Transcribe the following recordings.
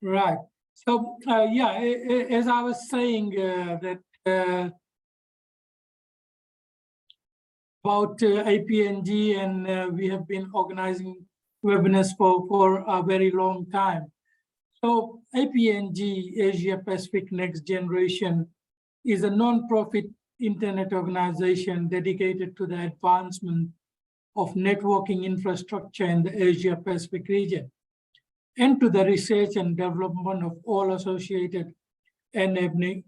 Right. So, yeah, as I was saying, that about APNG, and we have been organizing webinars for a very long time. So APNG, Asia Pacific Next Generation, is a non-profit internet organization dedicated to the advancement of networking infrastructure in the Asia Pacific region and to the research and development of all associated enabling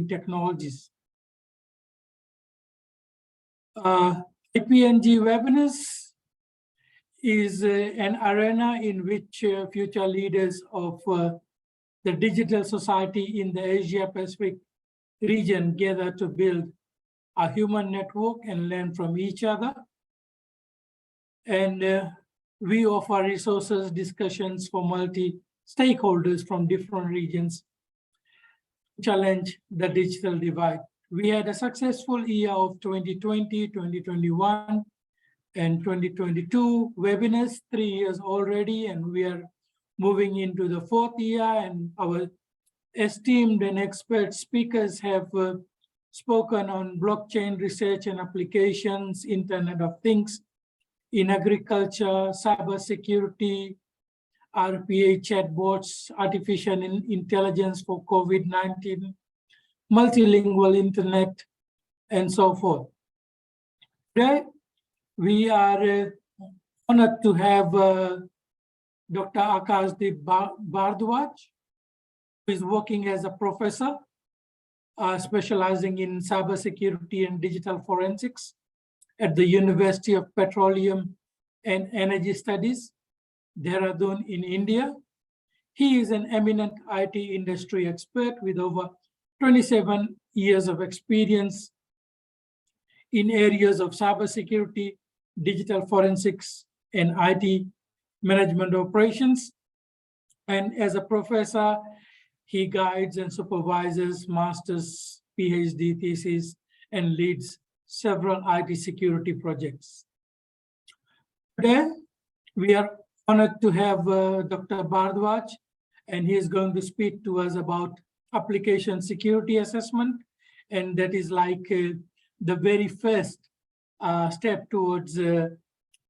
technologies. APNG webinars is an arena in which future leaders of the digital society in the Asia Pacific region gather to build a human network and learn from each other. And we offer resources, discussions for multi-stakeholders from different regions to challenge the digital divide. We had a successful year of 2020, 2021, and 2022 webinars, 3 years already, and we are moving into the 4th year, and our esteemed and expert speakers have spoken on blockchain research and applications, Internet of Things, in agriculture, cybersecurity, RPA chatbots, artificial intelligence for COVID-19, multilingual internet, and so forth. Today, we are honored to have Dr. Akashdeep Bhardwaj, who is working as a professor, specializing in cybersecurity and digital forensics at the University of Petroleum and Energy Studies, Dehradun in India. He is an eminent IT industry expert with over 27 years of experience in areas of cybersecurity, digital forensics, and IT management operations. And as a professor, he guides and supervises master's, PhD theses, and leads several IT security projects. Today, we are honored to have Dr. Bhardwaj, and he is going to speak to us about application security assessment. And that is like the very first step towards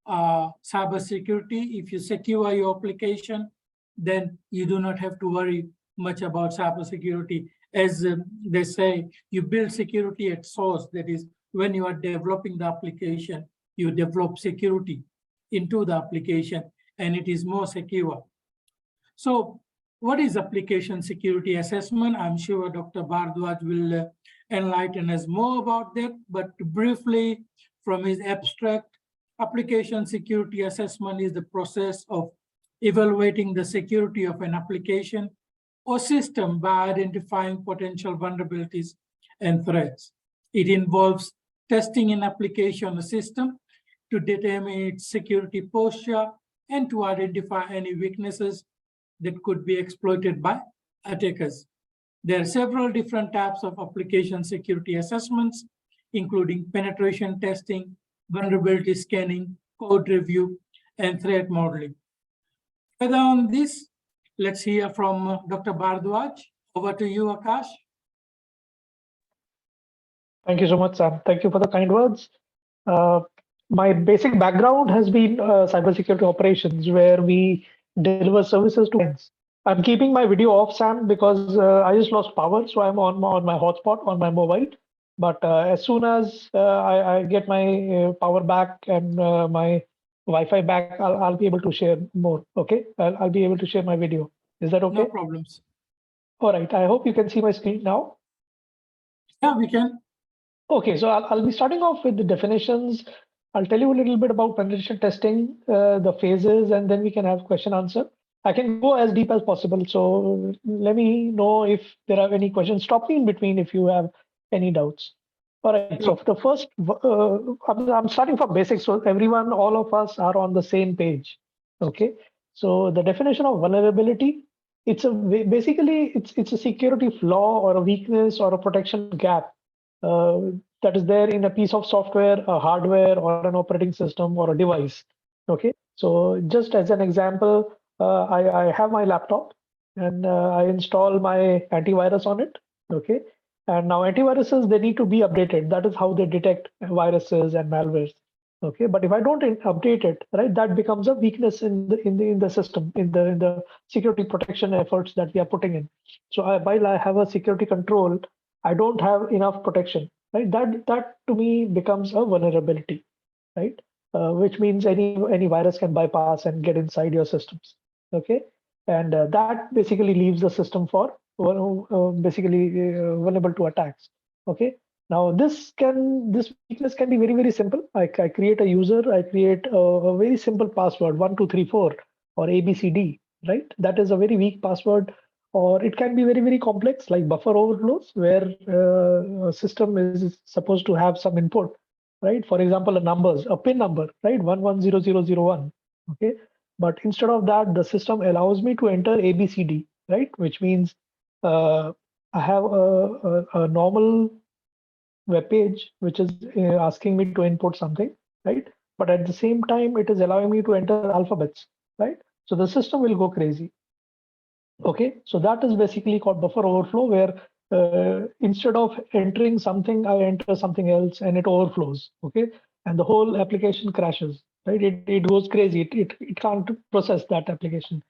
cybersecurity. If you secure your application, then you do not have to worry much about cybersecurity. As they say, you build security at source. That is, when you are developing the application, you develop security into the application, and it is more secure. So what is application security assessment? I'm sure Dr. Bhardwaj will enlighten us more about that, but briefly from his abstract, application security assessment is the process of evaluating the security of an application or system by identifying potential vulnerabilities and threats. It involves testing an application or system to determine its security posture and to identify any weaknesses that could be exploited by attackers. There are several different types of application security assessments, including penetration testing, vulnerability scanning, code review, and threat modeling. Further on this, let's hear from Dr. Bhardwaj. Over to you, Akash. Thank you so much, Sam. Thank you for the kind words. My basic background has been cybersecurity operations, where we deliver services to clients. I'm keeping my video off, Sam, because I just lost power, so I'm on my hotspot on my mobile. But as soon as I get my power back and my Wi-Fi back, I'll be able to share more. Okay, I'll be able to share my video. Is that okay? No problems. All right. I hope you can see my screen now. Yeah, we can. Okay, so I'll be starting off with the definitions. I'll tell you a little bit about penetration testing, the phases, and then we can have question answer. I can go as deep as possible. So let me know if there are any questions. Stop me in between if you have any doubts. All right. So for the first, I'm starting from basics. So everyone, all of us are on the same page. Okay. So the definition of vulnerability, it's basically it's a security flaw or a weakness or a protection gap that is there in a piece of software, a hardware, or an operating system or a device. Okay. So just as an example, I have my laptop, and I install my antivirus on it. Okay. And now antiviruses, they need to be updated. That is how they detect viruses and malwares. Okay. But if I don't update it, right, that becomes a weakness in the system, in the security protection efforts that we are putting in. So while I have a security control, I don't have enough protection, right? That to me becomes a vulnerability, right? Which means any virus can bypass and get inside your systems. Okay, and that basically leaves the system for basically vulnerable to attacks. Okay, now this weakness can be very simple. I create a user, I create a very simple password 1234 or ABCD, right? That is a very weak password, or it can be very complex like buffer overflows where a system is supposed to have some input, right? For example, a numbers, a PIN number, right? 110001. Okay. But instead of that, the system allows me to enter ABCD, right? Which means I have a normal web page which is asking me to input something, right? But at the same time, it is allowing me to enter alphabets, right? So the system will go crazy. Okay, so that is basically called buffer overflow, where instead of entering something, I enter something else and it overflows. Okay, and the whole application crashes. Right, it goes crazy. It can't process that application.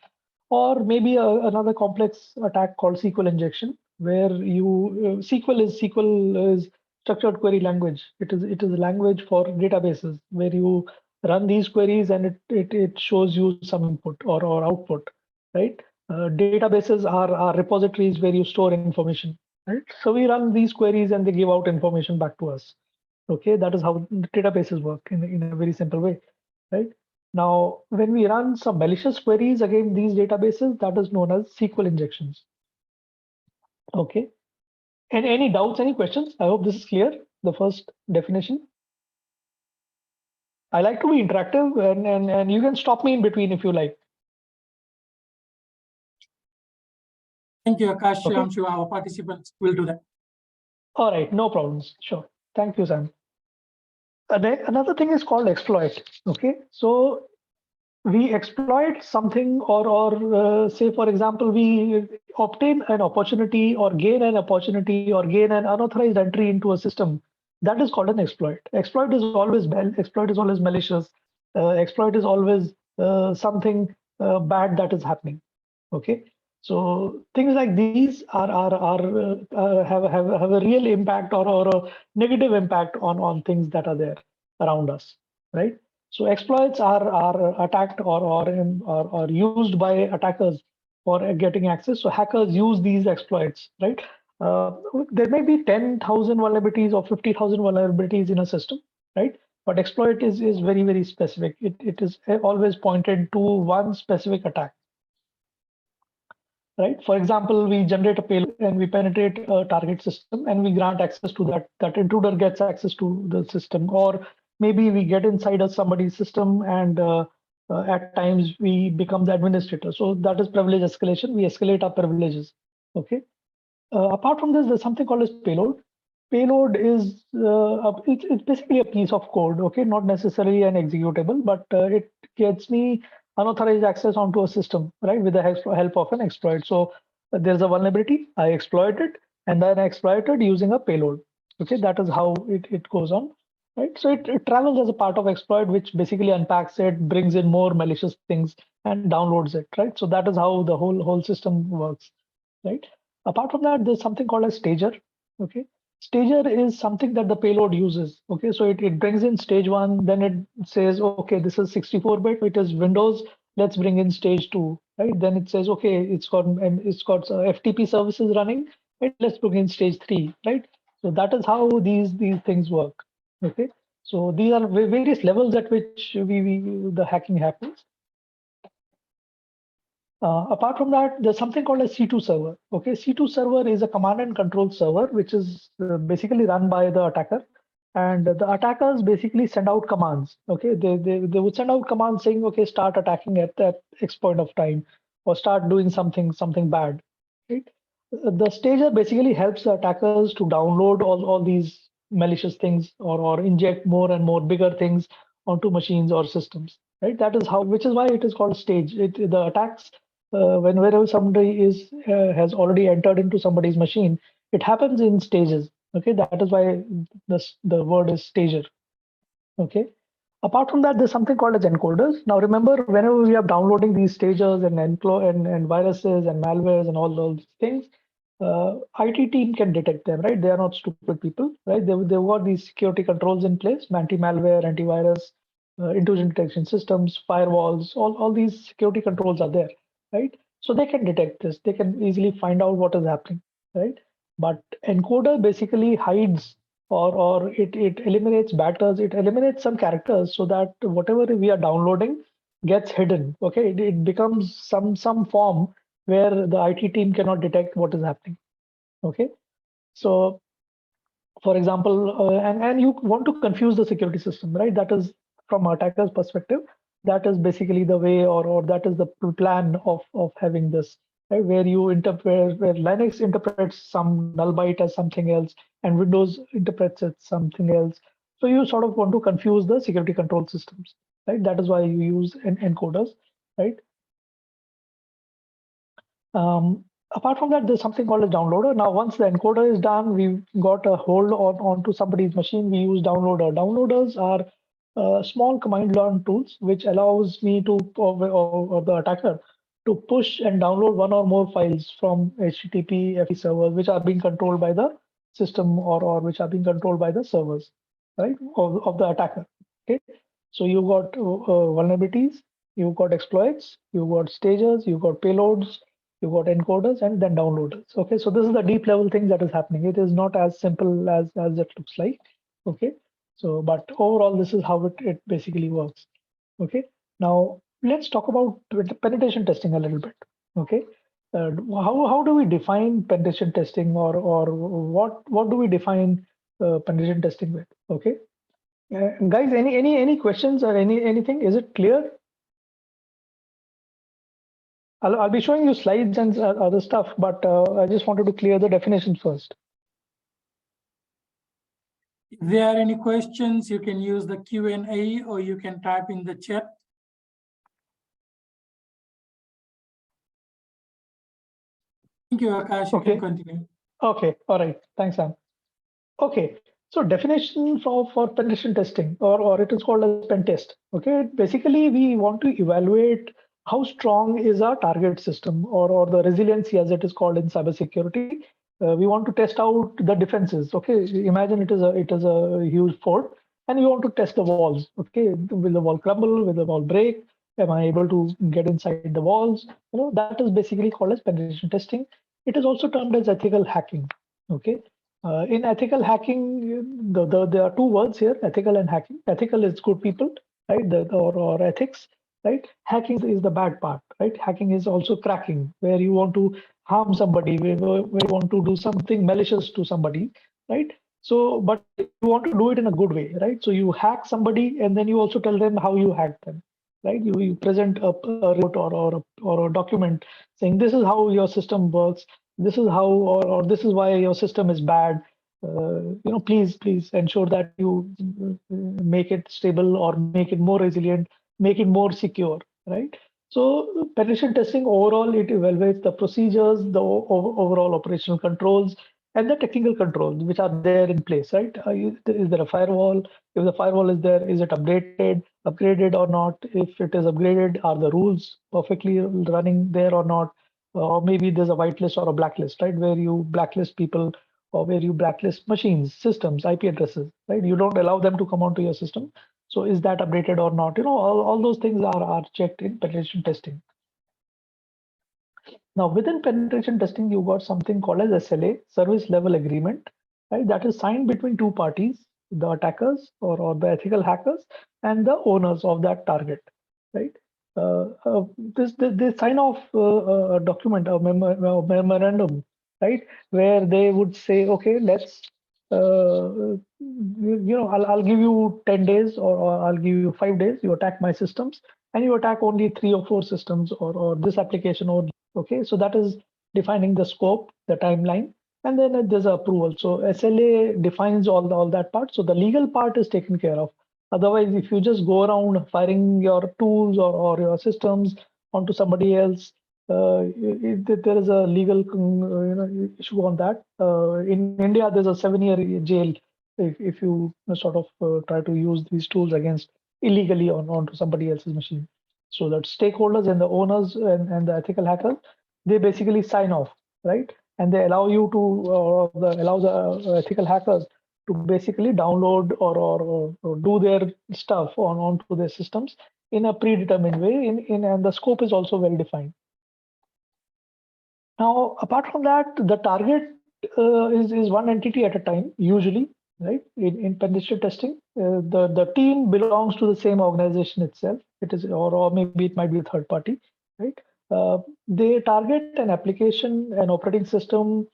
Or maybe another complex attack called SQL injection, where SQL is structured query language. It is a language for databases where you run these queries and it shows you some input or output, right? Databases are repositories where you store information, right? So we run these queries and they give out information back to us. Okay, that is how databases work in a very simple way, right? Now, when we run some malicious queries against these databases, that is known as SQL injections. Okay. And any doubts, any questions? I hope this is clear, the first definition. I like to be interactive and you can stop me in between if you like. Thank you, Akash. Okay. I'm sure our participants will do that. All right, no problems. Sure. Thank you, Sam. Another thing is called exploit. Okay. So we exploit something or say, for example, we obtain an opportunity or gain an opportunity or gain an unauthorized entry into a system. That is called an exploit. Exploit is always bad. Exploit is always malicious. Exploit is always something bad that is happening. Okay, so things like these have a real impact or a negative impact on things that are there around us, right? So exploits are attacked or used by attackers for getting access. So hackers use these exploits, right? Uh, there may be 10,000 vulnerabilities or 50,000 vulnerabilities in a system, right? But exploit is very specific. It is always pointed to one specific attack, right? For example, we generate a payload and we penetrate a target system and we grant access to that. That intruder gets access to the system, or maybe we get inside of somebody's system and at times we become the administrator. So that is privilege escalation. We escalate our privileges. Okay. Apart from this, there's something called as payload. Payload is it's basically a piece of code, okay, not necessarily an executable, but it gets me unauthorized access onto a system, right, with the help of an exploit. So there's a vulnerability, I exploit it, and then I exploit it using a payload. Okay, that is how it goes on, right? So it travels as a part of exploit, which basically unpacks it, brings in more malicious things, and downloads it, right? So that is how the whole system works, right? Apart from that, there's something called a stager. Okay, stager is something that the payload uses. Okay, so it brings in stage one, then it says, okay, this is 64-bit, it is Windows. Let's bring in stage two, right? Then it says, okay, it's got FTP services running. Right? Let's bring in stage three, right? So that is how these things work. Okay, so these are various levels at which the hacking happens. Apart from that, there's something called a C2 server. Okay, C2 server is a command and control server, which is basically run by the attacker. And the attackers basically send out commands. Okay, they would send out commands saying, okay, start attacking at that X point of time, or start doing something bad. Right? The stager basically helps the attackers to download all these malicious things or inject more and more bigger things onto machines or systems. Right? That is how, which is why it is called stage. The attacks whenever somebody has already entered into somebody's machine, it happens in stages. Okay, that is why the word is stager. Okay. Apart from that, there's something called as encoders. Now, remember, whenever we are downloading these stagers and viruses and malwares and all those things, IT team can detect them, right? They are not stupid people, right? They've got these security controls in place, anti-malware, antivirus, intrusion detection systems, firewalls, all these security controls are there, right? So they can detect this. They can easily find out what is happening, right? But encoder basically hides or it eliminates batters, it eliminates some characters so that whatever we are downloading gets hidden. Okay, it becomes some form where the IT team cannot detect what is happening. Okay, so for example, and you want to confuse the security system, right? That is from attacker's perspective. That is basically the way, or that is the plan of having this, right? Where you interpret, where Linux interprets some null byte as something else, and Windows interprets it something else. So you sort of want to confuse the security control systems, right? That is why you use encoders, right? Apart from that, there's something called a downloader. Now, once the encoder is done, we've got a hold onto somebody's machine. We use downloader. Downloaders are small command line tools which allows me to or the attacker to push and download one or more files from HTTP FTP servers, which are being controlled by the system or which are being controlled by the servers, right, of the attacker. Okay, so you've got vulnerabilities, you've got exploits, you've got stagers, you've got payloads, you've got encoders, and then downloaders. Okay, so this is the deep level thing that is happening. It is not as simple as it looks like. Okay, so but overall, this is how it basically works. Okay, now let's talk about penetration testing a little bit. Okay, how do we define penetration testing, or what do we define penetration testing with? Okay, guys, any questions or anything? Is it clear? I'll be showing you slides and other stuff, but I just wanted to clear the definition first. If there are any questions, you can use the Q&A or you can type in the chat. Thank you, Akash. You can continue. Okay, all right. Thanks, Sam. Okay, so definition for penetration testing, or it is called as pen test. Okay, basically we want to evaluate how strong is our target system, or the resiliency as it is called in cybersecurity. We want to test out the defenses. Okay, imagine it is a huge fort, and you want to test the walls. Okay, will the wall crumble? Will the wall break? Am I able to get inside the walls? That is basically called as penetration testing. It is also termed as ethical hacking. Okay, in ethical hacking, there are two words here: ethical and hacking. Ethical is good people, right? Or ethics, right? Hacking is the bad part, right? Hacking is also cracking, where you want to harm somebody, where you want to do something malicious to somebody, right? So, but you want to do it in a good way, right? So you hack somebody, and then you also tell them how you hacked them, right? You present a report or a document saying this is how your system works, this is how, or this is why your system is bad. Please ensure that you make it stable or make it more resilient, make it more secure, right? So penetration testing overall, it evaluates the procedures, the overall operational controls, and the technical controls which are there in place, right? Is there a firewall? If the firewall is there, is it upgraded or not? If it is upgraded, are the rules perfectly running there or not? Or maybe there's a whitelist or a blacklist, right? Where you blacklist people or where you blacklist machines, systems, IP addresses, right? You don't allow them to come onto your system. So is that updated or not? All those things are checked in penetration testing. Now, within penetration testing, you got something called as SLA, service level agreement, right? That is signed between two parties, the attackers or the ethical hackers and the owners of that target, right? They sign off a document, a memorandum, right, where they would say, okay, let's, I'll give you 10 days or I'll give you 5 days. You attack my systems, and you attack only 3 or 4 systems or this application only. Okay, so that is defining the scope, the timeline, and then there's approval. So SLA defines all that part. So the legal part is taken care of. Otherwise, if you just go around firing your tools or your systems onto somebody else, there is a legal issue on that. In India, there's a 7-year jail if you sort of try to use these tools against illegally onto somebody else's machine. So that stakeholders and the owners and the ethical hackers, they basically sign off, right? And they allow you to allow the ethical hackers to basically download or do their stuff onto their systems in a predetermined way. And the scope is also well defined. Now, apart from that, the target is one entity at a time, usually, right? In penetration testing, the team belongs to the same organization itself. It is, or maybe it might be a third party, right? They target an application, an operating system,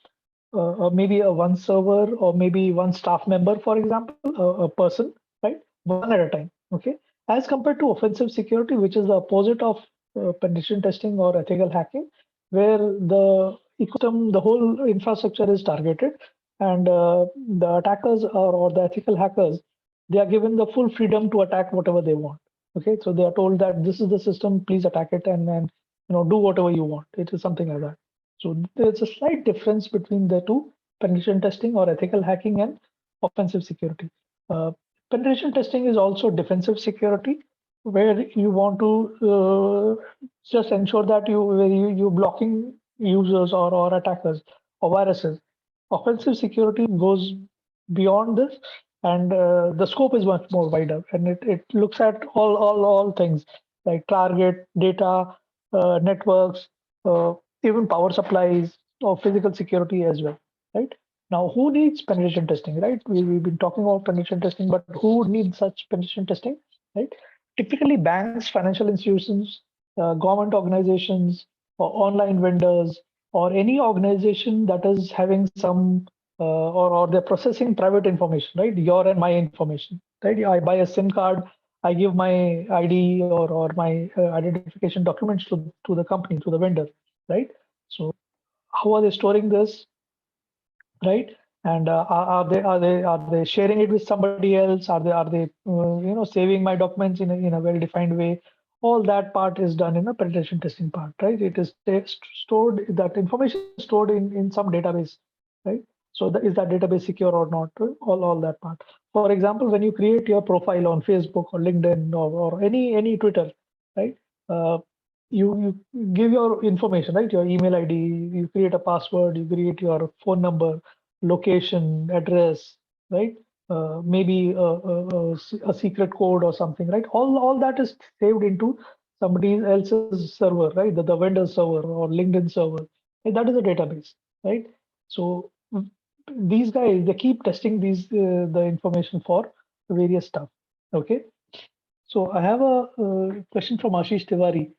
maybe a one server or maybe one staff member, for example, a person, right? One at a time, okay? As compared to offensive security, which is the opposite of penetration testing or ethical hacking, where the ecosystem, the whole infrastructure is targeted, and the attackers or the ethical hackers, they are given the full freedom to attack whatever they want. Okay, so they are told that this is the system, please attack it, and do whatever you want. It is something like that. So there's a slight difference between the two, penetration testing or ethical hacking and offensive security. Penetration testing is also defensive security, where you want to just ensure that you're blocking users or attackers or viruses. Offensive security goes beyond this, and the scope is much more wider, and it looks at all things like target, data, networks, even power supplies or physical security as well, right? Now, who needs penetration testing, right? We've been talking about penetration testing, but who needs such penetration testing, right? Typically, banks, financial institutions, government organizations, or online vendors, or any organization that is having some or they're processing private information, right? Your and my information, right? I buy a SIM card, I give my ID or my identification documents to the company, to the vendor, right? So how are they storing this, right? And are they sharing it with somebody else? Are they saving my documents in a well defined way? All that part is done in a penetration testing part, right? It is stored, that information is stored in some database, right? So is that database secure or not? All that part. For example, when you create your profile on Facebook or LinkedIn or any Twitter, right? Uh, you give your information, right? Your email ID, you create a password, you create your phone number, location, address, right? Maybe a secret code or something, right? All that is saved into somebody else's server, right? The vendor's server or LinkedIn server. And that is a database, right? So these guys, they keep testing the information for various stuff. Okay. So I have a question from Ashish Tiwari.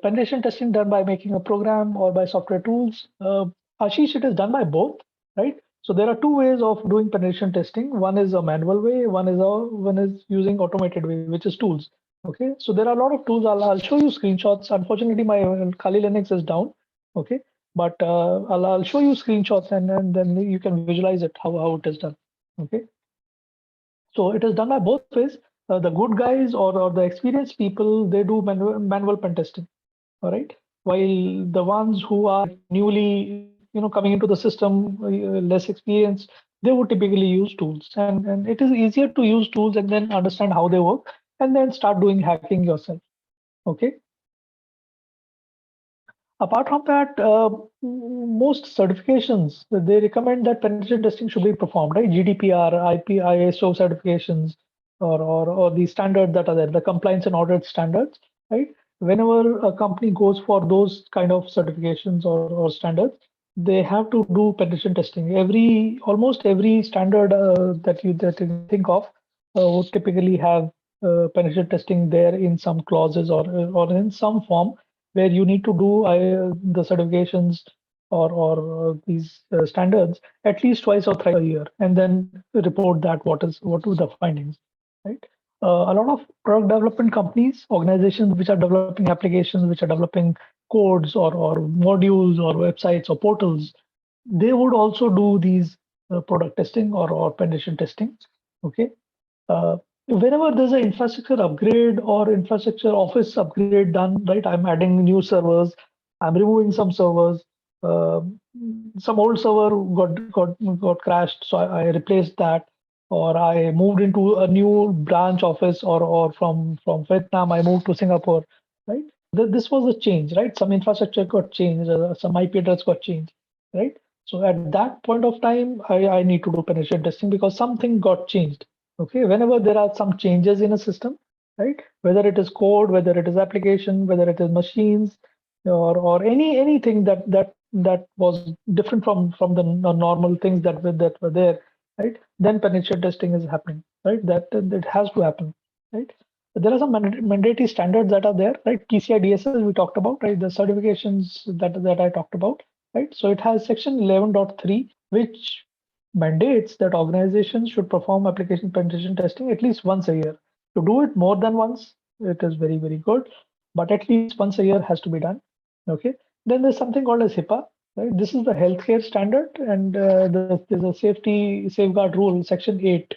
Penetration testing done by making a program or by software tools. Ashish, it is done by both, right? So there are two ways of doing penetration testing. One is a manual way. One is using automated way, which is tools. Okay. So there are a lot of tools. I'll show you screenshots. Unfortunately, my Kali Linux is down. Okay. But I'll show you screenshots and then you can visualize it how it is done. Okay. So it is done by both ways. The good guys or the experienced people, they do manual pen testing. All right. While the ones who are newly, coming into the system, less experienced, they would typically use tools. And it is easier to use tools and then understand how they work and then start doing hacking yourself. Okay. Apart from that, most certifications, they recommend that penetration testing should be performed, right? GDPR, IP, ISO certifications, or the standards that are there, the compliance and audit standards, right? Whenever a company goes for those kind of certifications or standards, they have to do penetration testing. Almost every standard that you think of would typically have penetration testing there in some clauses or in some form where you need to do the certifications or these standards at least twice or thrice a year, and then report that what were the findings, right? A lot of product development companies, organizations which are developing applications, which are developing codes or modules or websites or portals, they would also do these product testing or penetration testing. Okay. Whenever there's an infrastructure upgrade or infrastructure office upgrade done, right? I'm adding new servers, I'm removing some servers. Um some old server got crashed, so I replaced that, or I moved into a new branch office, or from Vietnam I moved to Singapore, right? This was a change, right? Some infrastructure got changed, some IP address got changed, right? So at that point of time, I need to do penetration testing because something got changed. Okay, whenever there are some changes in a system, right? Whether it is code, whether it is application, whether it is machines, or anything that was different from the normal things that were there, right? Then penetration testing is happening, right? That it has to happen, right? There are some mandatory standards that are there, right? PCI DSS we talked about, right? The certifications that I talked about, right? So it has section 11.3, which mandates that organizations should perform application penetration testing at least once a year. To do it more than once, it is very good, but at least once a year has to be done. Okay. Then there's something called as HIPAA, right? This is the healthcare standard, and there's a safety safeguard rule, section 8.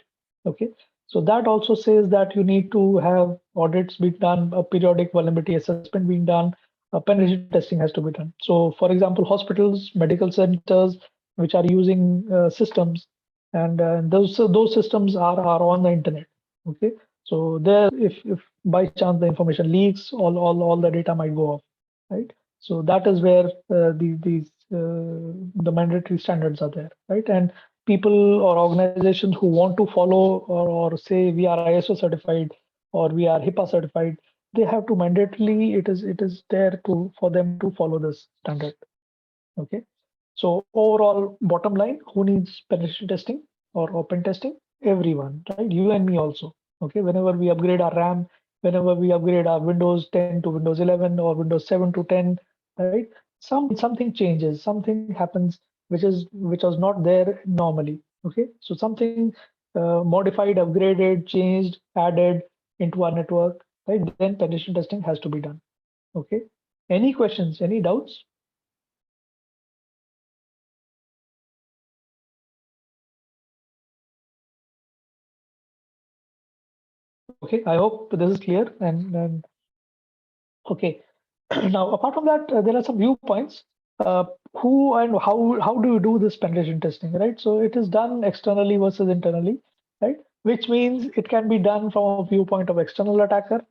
Okay. So that also says that you need to have audits being done, a periodic vulnerability assessment being done, penetration testing has to be done. So, for example, hospitals, medical centers, which are using systems, and those systems are on the internet. Okay. So there, if by chance the information leaks, all the data might go off, right? So that is where the mandatory standards are there, right? And people or organizations who want to follow, or say we are ISO certified or we are HIPAA certified, they have to mandatorily, it is there to for them to follow this standard. Okay. So overall, bottom line, who needs penetration testing or open testing? Everyone, right? You and me also. Okay. Whenever we upgrade our RAM, whenever we upgrade our Windows 10 to Windows 11 or Windows 7 to 10, right? Something changes, something happens which was not there normally. Okay. So something modified, upgraded, changed, added into our network, right? Then penetration testing has to be done. Okay. Any questions? Any doubts? Okay, I hope this is clear. And okay, now apart from that, there are some viewpoints. Who and how do you do this penetration testing, right? So it is done externally versus internally, right? Which means it can be done from a viewpoint of external attacker,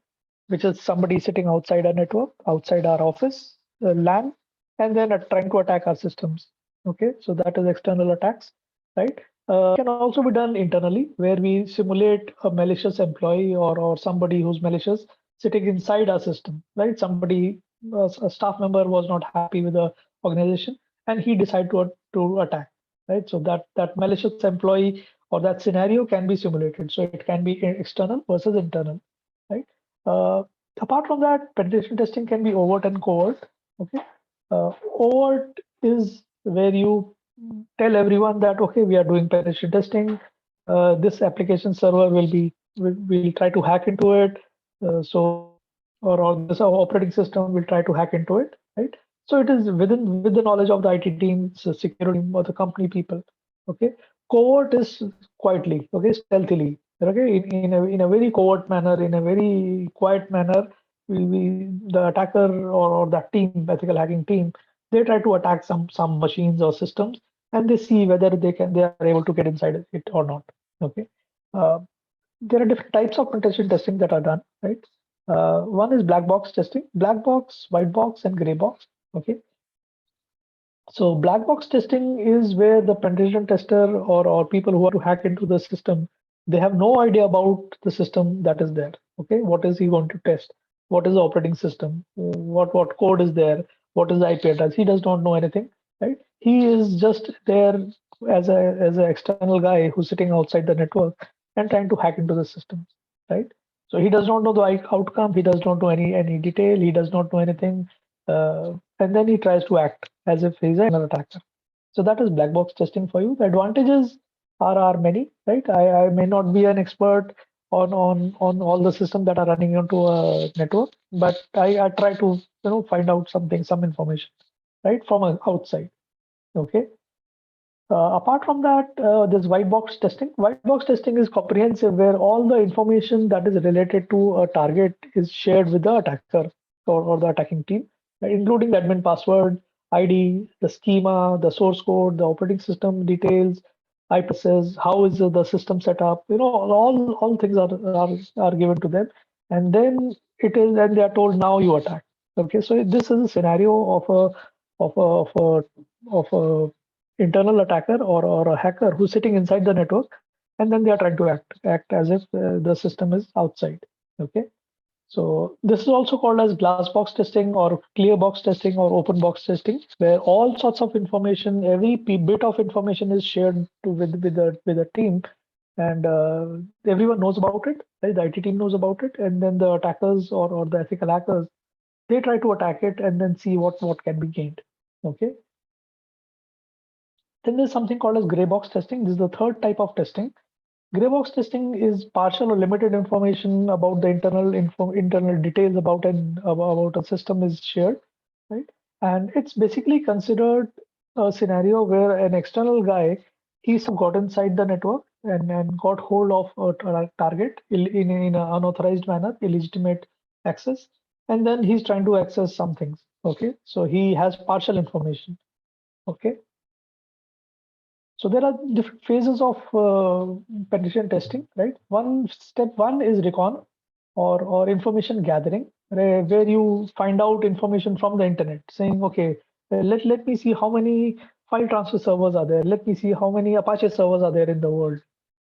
which is somebody sitting outside our network, outside our office, LAN, and then trying to attack our systems. Okay, so that is external attacks, right? Can also be done internally, where we simulate a malicious employee, or somebody who's malicious sitting inside our system, right? Somebody, a staff member was not happy with the organization, and he decided to attack, right? So that malicious employee or that scenario can be simulated. So it can be external versus internal, right? Uh, Apart from that, penetration testing can be overt and covert. Okay, overt is where you tell everyone that okay, we are doing penetration testing. This application server will try to hack into it. Or this operating system will try to hack into it, right? So it is with the knowledge of the IT team, security team, or the company people. Okay, covert is quietly, okay, stealthily, okay, in a very covert manner, in a very quiet manner. The attacker, or that team, ethical hacking team, they try to attack some machines or systems, and they see whether they are able to get inside it or not. Okay, uh, there are different types of penetration testing that are done, right? One is black box testing, black box, white box, and gray box. Okay, so black box testing is where the penetration tester, or people who are to hack into the system, they have no idea about the system that is there. Okay, what is he going to test? What is the operating system? What code is there? What is the IP address? He does not know anything, right? He is just there as an external guy who's sitting outside the network and trying to hack into the system, right? So he does not know the outcome. He does not know any detail. He does not know anything, and then he tries to act as if he's an attacker. So that is black box testing for you. The advantages are many, right? I may not be an expert on all the systems that are running onto a network, but I try to find out some information, right, from outside. Okay. Apart from that, there's white box testing. White box testing is comprehensive, where all the information that is related to a target is shared with the attacker, or the attacking team. including the admin password, ID, the schema, the source code, the operating system details, IP addresses, how is the system set up, all things are given to them. And then then they are told now you attack. Okay, so this is a scenario of a of a of a internal attacker or a hacker who's sitting inside the network, and then they are trying to act as if the system is outside. Okay. So this is also called as glass box testing or clear box testing or open box testing, where all sorts of information, every bit of information is shared with a team, and everyone knows about it. Right? The IT team knows about it, and then the attackers or the ethical hackers, they try to attack it and then see what can be gained. Okay. Then there's something called as gray box testing. This is the third type of testing. Gray box testing is partial or limited information about the internal details about a system is shared, right? And it's basically considered a scenario where an external guy he's got inside the network and got hold of a target in an unauthorized manner, illegitimate access, and then he's trying to access some things. Okay, so he has partial information. Okay, so there are different phases of penetration testing, right? Step one is recon or information gathering, where you find out information from the internet, saying, okay, let me see how many file transfer servers are there. Let me see how many Apache servers are there in the world.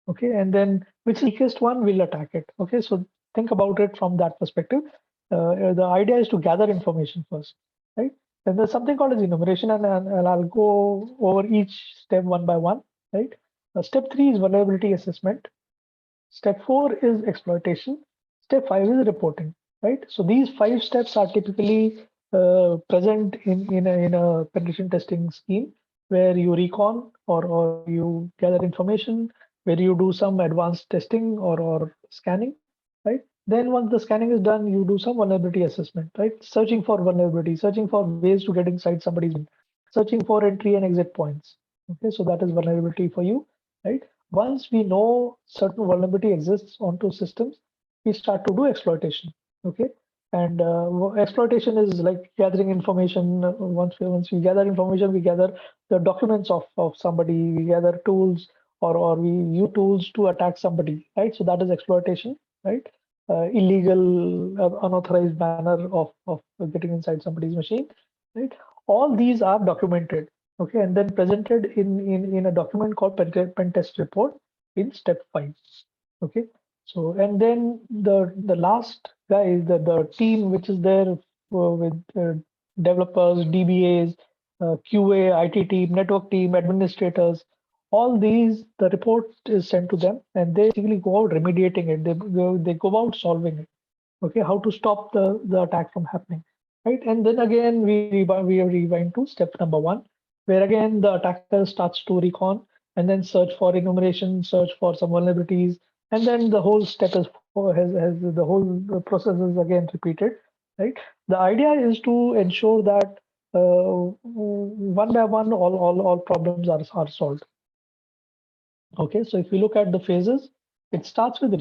Okay, and then which is the weakest one will attack it. Okay, so think about it from that perspective. The idea is to gather information first, right? Then there's something called as enumeration, and I'll go over each step one by one, right? Step three is vulnerability assessment. Step four is exploitation. Step five is reporting, right? So these five steps are typically present in a penetration testing scheme where you recon or you gather information, where you do some advanced testing or scanning, right? Then once the scanning is done, you do some vulnerability assessment, right? Searching for vulnerability, searching for ways to get inside somebody's, searching for entry and exit points. Okay, so that is vulnerability for you, right? Once we know certain vulnerability exists onto systems, we start to do exploitation. Okay, and exploitation is like gathering information. Once we gather information, we gather the documents of somebody. We gather tools or we use tools to attack somebody. Right, so that is exploitation. Right, illegal, unauthorized manner of getting inside somebody's machine. Right, all these are documented. Okay, and then presented in a document called pen test report in step 5. Okay, so and then the last guy is the team which is there with developers, DBAs, QA, IT team, network team, administrators. All these, the report is sent to them, and they basically go out remediating it. They go out solving it. Okay, how to stop the attack from happening, right? And then again we rewind to step number 1, where again the attacker starts to recon and then search for enumeration, search for some vulnerabilities, and then the whole step has the whole process is again repeated, right? The idea is to ensure that one by one all problems are solved. Okay, so if you look at the phases, it starts with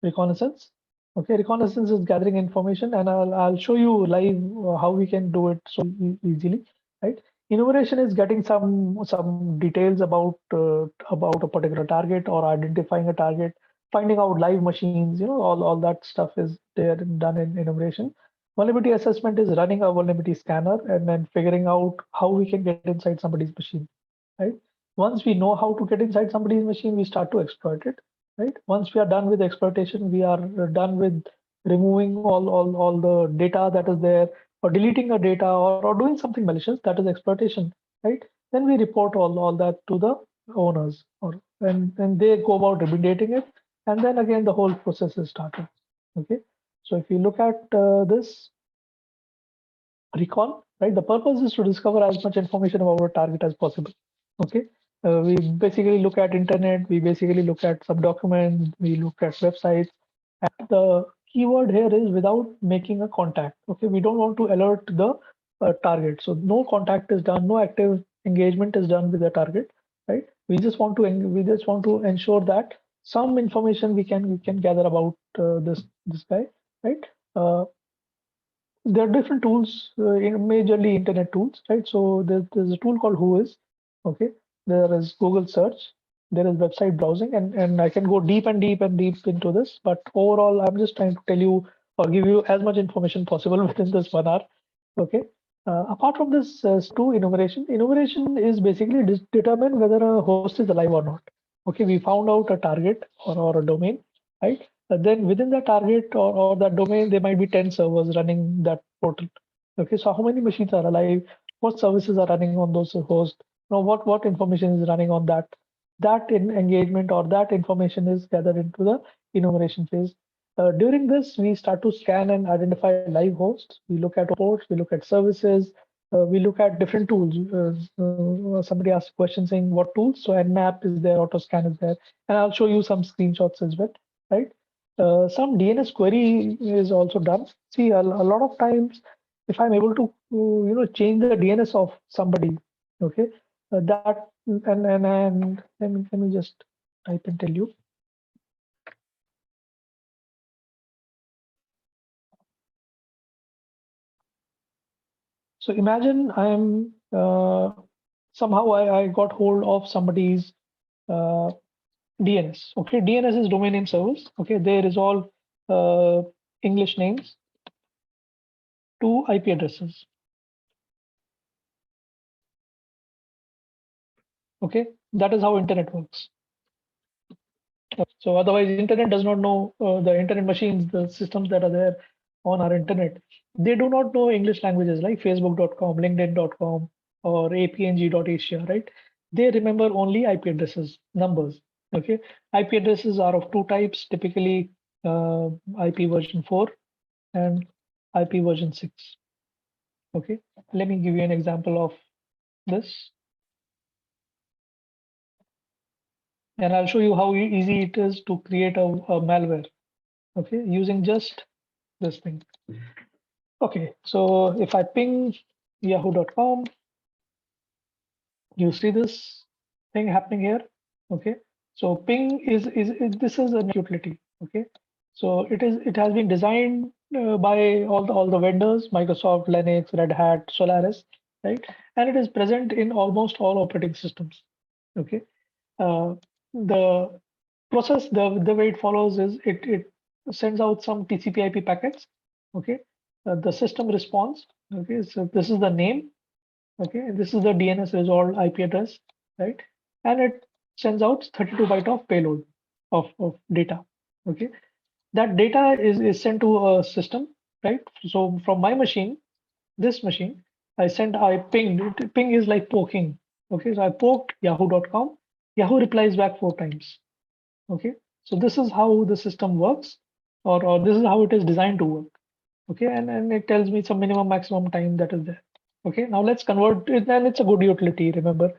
reconnaissance. Okay, reconnaissance is gathering information, and I'll show you live how we can do it so easily, right? Enumeration is getting some details about a particular target or identifying a target, finding out live machines, all that stuff is there and done in enumeration. Vulnerability assessment is running a vulnerability scanner and then figuring out how we can get inside somebody's machine, right? Once we know how to get inside somebody's machine, we start to exploit it, right? Once we are done with exploitation, we are done with removing all the data that is there, or deleting the data, or doing something malicious, that is exploitation, right? Then we report all that to the owners, and they go about remediating it, and then again the whole process is started. Okay, so if you look at this recon, right? The purpose is to discover as much information about our target as possible. Okay. We basically look at internet, we basically look at some documents, we look at websites. And the keyword here is without making a contact. Okay, we don't want to alert the target. So no contact is done, no active engagement is done with the target, right? We just want to ensure that some information we can gather about this guy, right? Uh, there are different tools, majorly internet tools, right? So there's a tool called Whois. Okay, there is Google search, there is website browsing, and I can go deep and deep and deep into this. But overall, I'm just trying to tell you or give you as much information possible within this 1 hour. Okay. Apart from this, two enumeration is basically determine whether a host is alive or not. Okay, we found out a target or a domain, right? Then within the target or that domain, there might be 10 servers running that portal. Okay, so how many machines are alive? What services are running on those hosts? Now, what information is running on that? That engagement or that information is gathered into the enumeration phase. During this, we start to scan and identify live hosts. We look at ports, we look at services, we look at different tools. Somebody asked a question saying what tools? So Nmap is there, AutoScan is there, and I'll show you some screenshots as well, right? Some DNS query is also done. See, a lot of times, if I'm able to, change the DNS of somebody, okay, that and let me just type and tell you. So imagine I'm somehow I got hold of somebody's uh, DNS. Okay, DNS is domain name servers. Okay, they resolve English names to IP addresses. Okay, that is how internet works. So otherwise, internet does not know the internet machines, the systems that are there on our internet. They do not know English languages like Facebook.com, LinkedIn.com, or apng.asia, right? They remember only IP addresses, numbers. Okay, IP addresses are of two types, typically IP version 4 and IP version 6. Okay, let me give you an example of this, and I'll show you how easy it is to create a malware. Okay, using just this thing. Okay, so if I ping yahoo.com, you see this thing happening here. Okay, so ping is this is a utility. Okay, so it has been designed by all the vendors, Microsoft, Linux, Red Hat, Solaris, right? And it is present in almost all operating systems. Okay, uh, the process, the way it follows is it sends out some TCP/IP packets. Okay, the system responds. Okay, so this is the name. Okay, this is the DNS resolved IP address, right? And it sends out 32 byte of payload of data. Okay, that data is sent to a system, right? So from my machine, this machine, I pinged. Ping is like poking. Okay, so I poked yahoo.com. Yahoo replies back 4 times. Okay, so this is how the system works, or this is how it is designed to work. Okay, and it tells me some minimum maximum time that is there. Okay, now let's convert it, and it's a good utility, remember.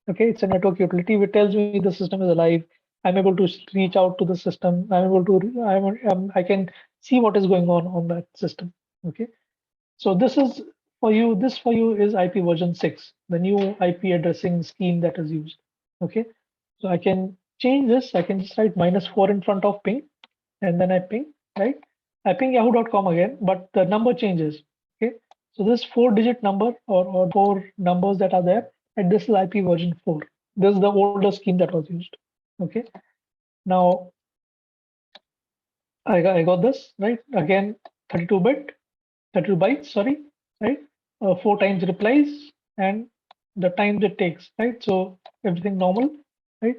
Okay, it's a network utility which tells me the system is alive. I'm able to reach out to the system. I can see what is going on that system. Okay, so this for you is IP version 6, the new IP addressing scheme that is used. Okay, so I can change this. I can just write -4 in front of ping, and then I ping, right? I ping yahoo.com again, but the number changes. Okay, so this 4-digit number or 4 numbers that are there, and this is IP version 4. This is the older scheme that was used. Okay, now I got this right again, 32-bit. 32 bytes, sorry, right? 4 times replies and the time it takes, right? So everything normal, right?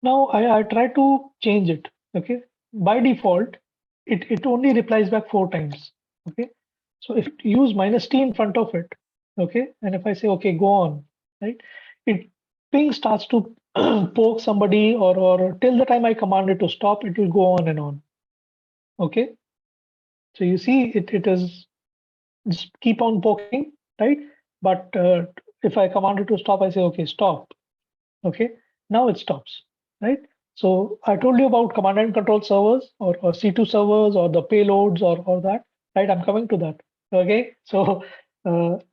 Now I try to change it, okay? By default, it only replies back 4 times, okay? So if you use -t in front of it, okay? And if I say, okay, go on, right? It ping starts to poke somebody or till the time I command it to stop, it will go on and on, okay? So you see it is just keep on poking, right? But if I command it to stop, I say, okay, stop. Okay, now it stops, right? So I told you about command and control servers or C2 servers or the payloads or that, right? I'm coming to that. Okay, so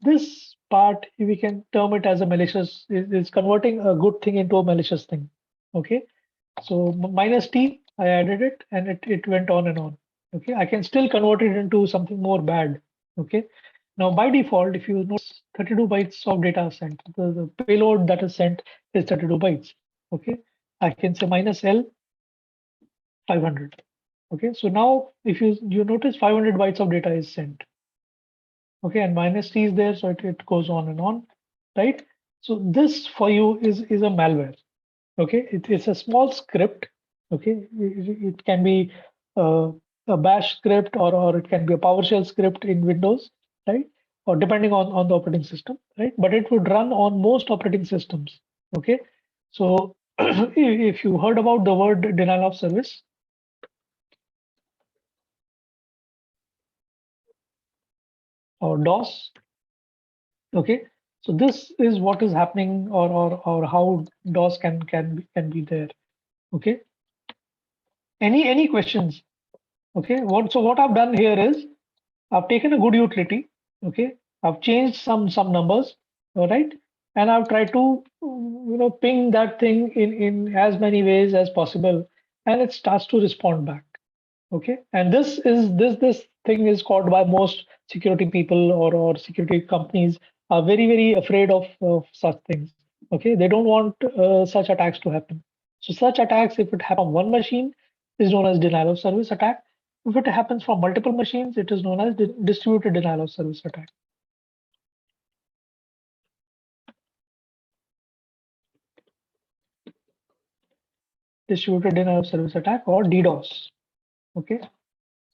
this part, we can term it as a malicious, is converting a good thing into a malicious thing. Okay, so -t, I added it and it went on and on. Okay, I can still convert it into something more bad. Okay. Now, by default, if you notice 32 bytes of data are sent, the payload that is sent is 32 bytes. Okay. I can say minus L 500. Okay. So now if you notice 500 bytes of data is sent. Okay. And minus T is there. So it goes on and on. Right. So this for you is a malware. Okay. It's a small script. Okay. It can be a bash script, or it can be a PowerShell script in Windows, right? Or depending on the operating system, right? But it would run on most operating systems. Okay. So if you heard about the word denial of service or DOS, okay. So this is what is happening, or how DOS can be there. Okay. Any questions? Okay. What I've done here is I've taken a good utility. Okay. I've changed some numbers. All right. And I've tried to ping that thing in as many ways as possible, and it starts to respond back. Okay. And this thing is called by most security people, or security companies are very afraid of such things. Okay. They don't want such attacks to happen. So such attacks, if it happens on one machine, is known as denial of service attack. If it happens from multiple machines, it is known as distributed denial of service attack. Distributed denial of service attack, or DDoS. Okay.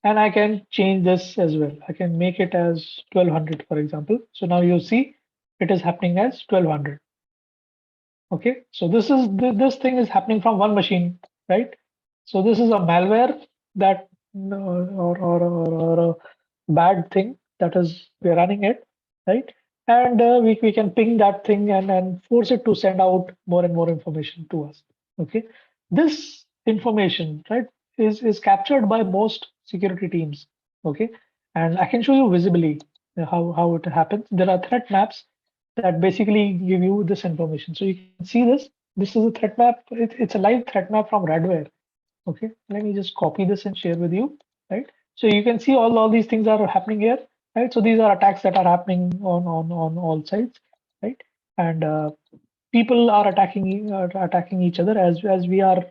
And I can change this as well. I can make it as 1200, for example. So now you see it is happening as 1200. Okay. So this thing is happening from one machine, right? So this is a malware that or a bad thing that is we're running it, right? And we can ping that thing and force it to send out more and more information to us. Okay. This information, right, is captured by most security teams. Okay. And I can show you visibly how it happens. There are threat maps that basically give you this information. So you can see this. This is a threat map. It's a live threat map from Radware. Okay, let me just copy this and share with you, right? So you can see all these things are happening here, right? So these are attacks that are happening on all sides, right? And people are attacking each other as we are,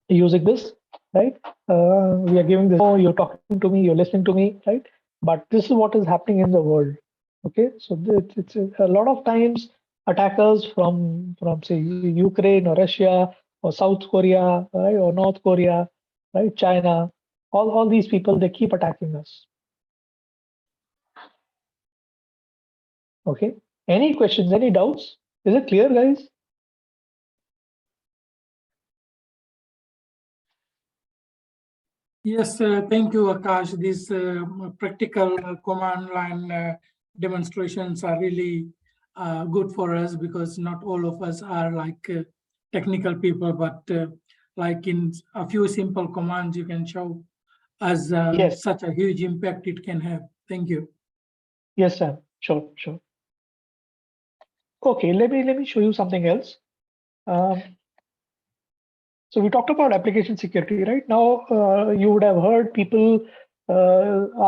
using this, right? We are giving this. Oh, you're talking to me, you're listening to me, right? But this is what is happening in the world. Okay, so it's a lot of times attackers from say Ukraine or Russia or South Korea, right, or North Korea, right, China, all these people, they keep attacking us. Okay, any questions, any doubts? Is it clear, guys? Yes, thank you, Akash. These practical command line demonstrations are really good for us, because not all of us are like technical people, but like in a few simple commands, you can show us Yes, such a huge impact it can have. Thank you. yes, Sam. Sure. Okay, let me show you something else. Um, So we talked about application security, right? Now you would have heard people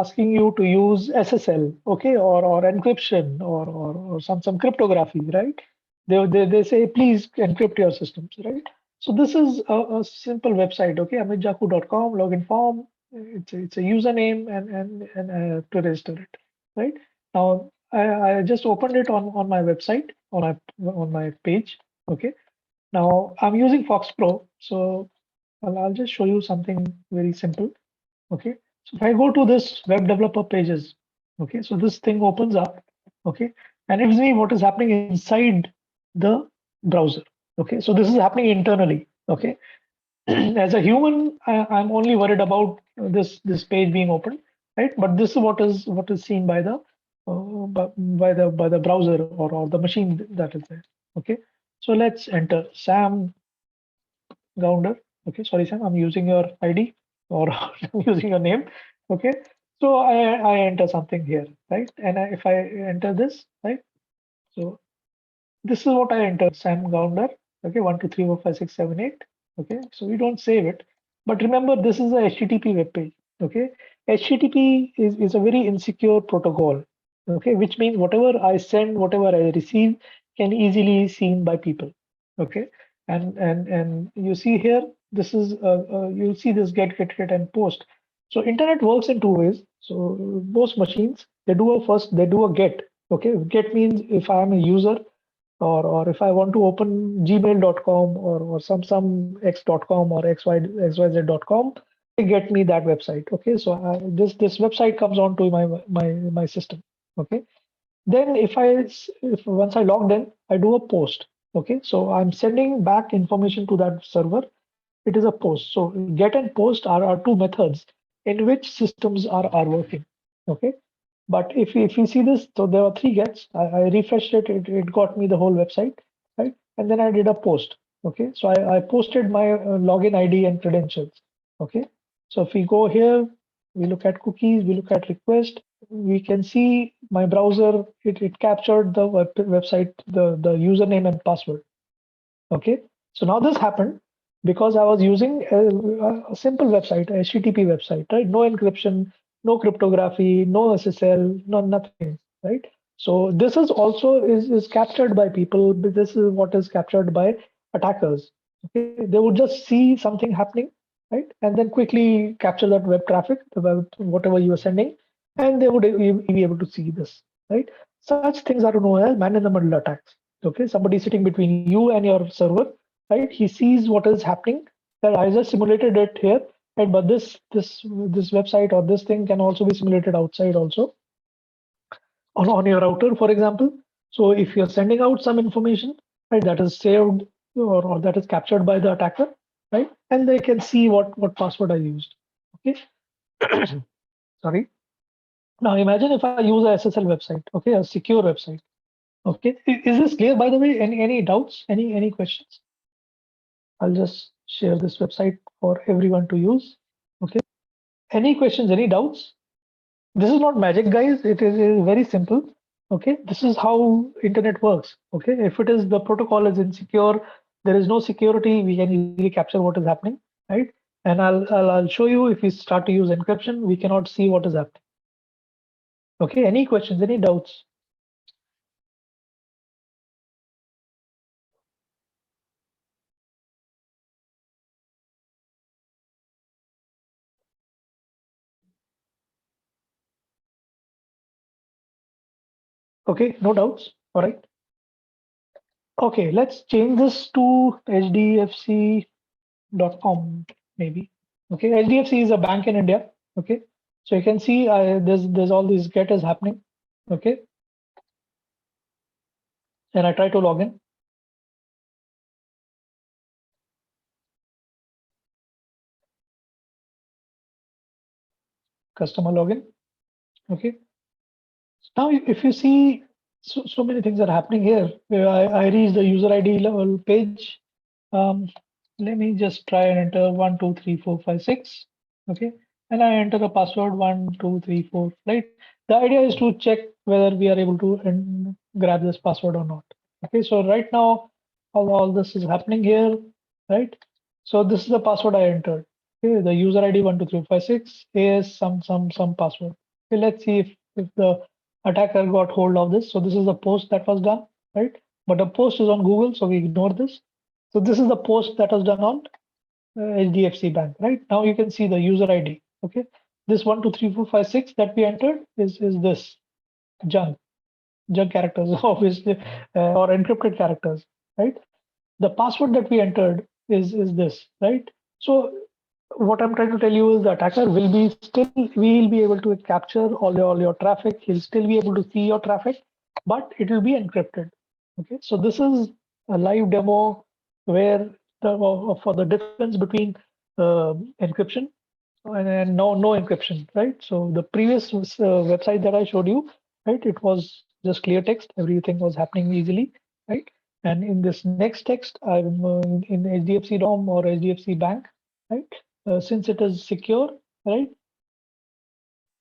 asking you to use SSL, okay, or encryption, or some cryptography, right? They say please encrypt your systems, right? So this is a simple website, okay, amitjaku.com login form. It's a username and to register it, right? Now I just opened it on my website on my page, okay. Now I'm using Fox Pro, so I'll just show you something very simple. Okay, so if I go to this web developer pages, okay, so this thing opens up, okay, and it gives me what is happening inside the browser. Okay, so this is happening internally. Okay, as a human, I'm only worried about this page being open, right? But this is what is seen by the by the browser, or the machine that is there. Okay, so let's enter Sam Gounder. Okay, sorry, Sam, I'm using your ID, or I'm using your name. Okay, so I enter something here, right? And if I enter this, right? So this is what I enter, Sam Gounder. Okay, 1 2 3 4 5 6 7 8. Okay, so we don't save it, but remember this is a HTTP web page. Okay, HTTP is a very insecure protocol, okay, which means whatever I send, whatever I receive can easily seen by people, okay. And you see here, this is you'll see this get and post. So internet works in two ways. So most machines, they do a get, okay. Get means if I am a user, or if I want to open gmail.com or some x.com or xyz.com, they get me that website. Okay, so this website comes onto my system. Okay, then if once I logged in, I do a post. Okay, so I'm sending back information to that server. It is a post. So get and post are two methods in which systems are working. Okay, but if you see this, so there are three gets. I refreshed it got me the whole website, right? And then I did a post. Okay, so I posted my login ID and credentials. Okay, so if we go here, we look at cookies, we look at request, we can see my browser, it captured the website, the username and password. Okay, so now this happened because I was using a simple website, a HTTP website, right? No encryption, no cryptography, no SSL, no nothing, right? So this is also is captured by people. But this is what is captured by attackers. Okay, they would just see something happening, right, and then quickly capture that web traffic, the web, whatever you are sending, and they would be able to see this, right? Such things are known as man-in-the-middle attacks. Okay, somebody sitting between you and your server, right? He sees what is happening. That I just simulated it here, right? But this website or this thing can also be simulated outside also on your router, for example. So if you're sending out some information, right, that is saved or that is captured by the attacker, right, and they can see what password I used. Okay, sorry. Now imagine if I use a SSL website, okay, a secure website. Okay, is this clear, by the way? Any doubts? Any questions? I'll just share this website for everyone to use. Okay. Any questions? Any doubts? This is not magic, guys. It is very simple. Okay. This is how internet works. Okay. If it is the protocol is insecure, there is no security, we can easily capture what is happening, right? And I'll show you if we start to use encryption, we cannot see what is happening. Okay. Any questions? Any doubts? Okay. No doubts. All right. Okay. Let's change this to HDFC.com maybe. Okay, HDFC is a bank in India. Okay, so you can see there's all these get is happening. Okay, and I try to log in. Customer login. Okay, now if you see, so many things are happening here. I reach the user ID level page. Um, Let me just try and enter 12345 6. Okay, and I enter the password 1234. Right. The idea is to check whether we are able to grab this password or not. Okay, so right now all this is happening here. Right. So this is the password I entered. Okay, the user ID 12346 is some password. Okay, let's see if the attacker got hold of this. So this is the post that was done, right? But the post is on Google, so we ignore this. So this is the post that was done on HDFC Bank, right? Now you can see the user ID. Okay, this 123456 that we entered is this junk characters, obviously, or encrypted characters, right? The password that we entered is this, right? So what I'm trying to tell you is the attacker will be able to capture all your traffic. He'll still be able to see your traffic, but it will be encrypted. Okay, so this is a live demo where for the difference between encryption and no encryption, right? So the previous website that I showed you, right, it was just clear text, everything was happening easily, right? And in this next text, I'm in HDFC.com or HDFC Bank, right? Since it is secure, right?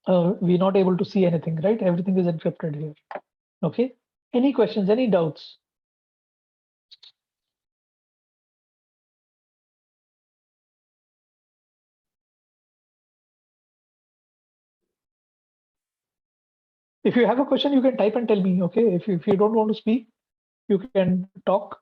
We're not able to see anything, right? Everything is encrypted here. Okay. Any questions? Any doubts? If you have a question, you can type and tell me. Okay, if you don't want to speak, you can talk.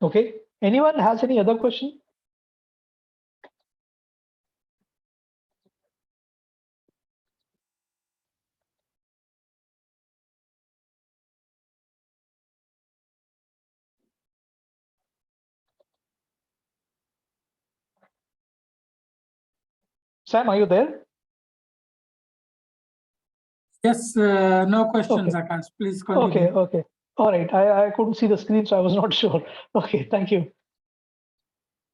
Okay, anyone has any other question? Sam, are you there? Yes, no questions, Okay. Akash. Please continue. Okay, okay. All right. I couldn't see the screen, so I was not sure. Okay, thank you.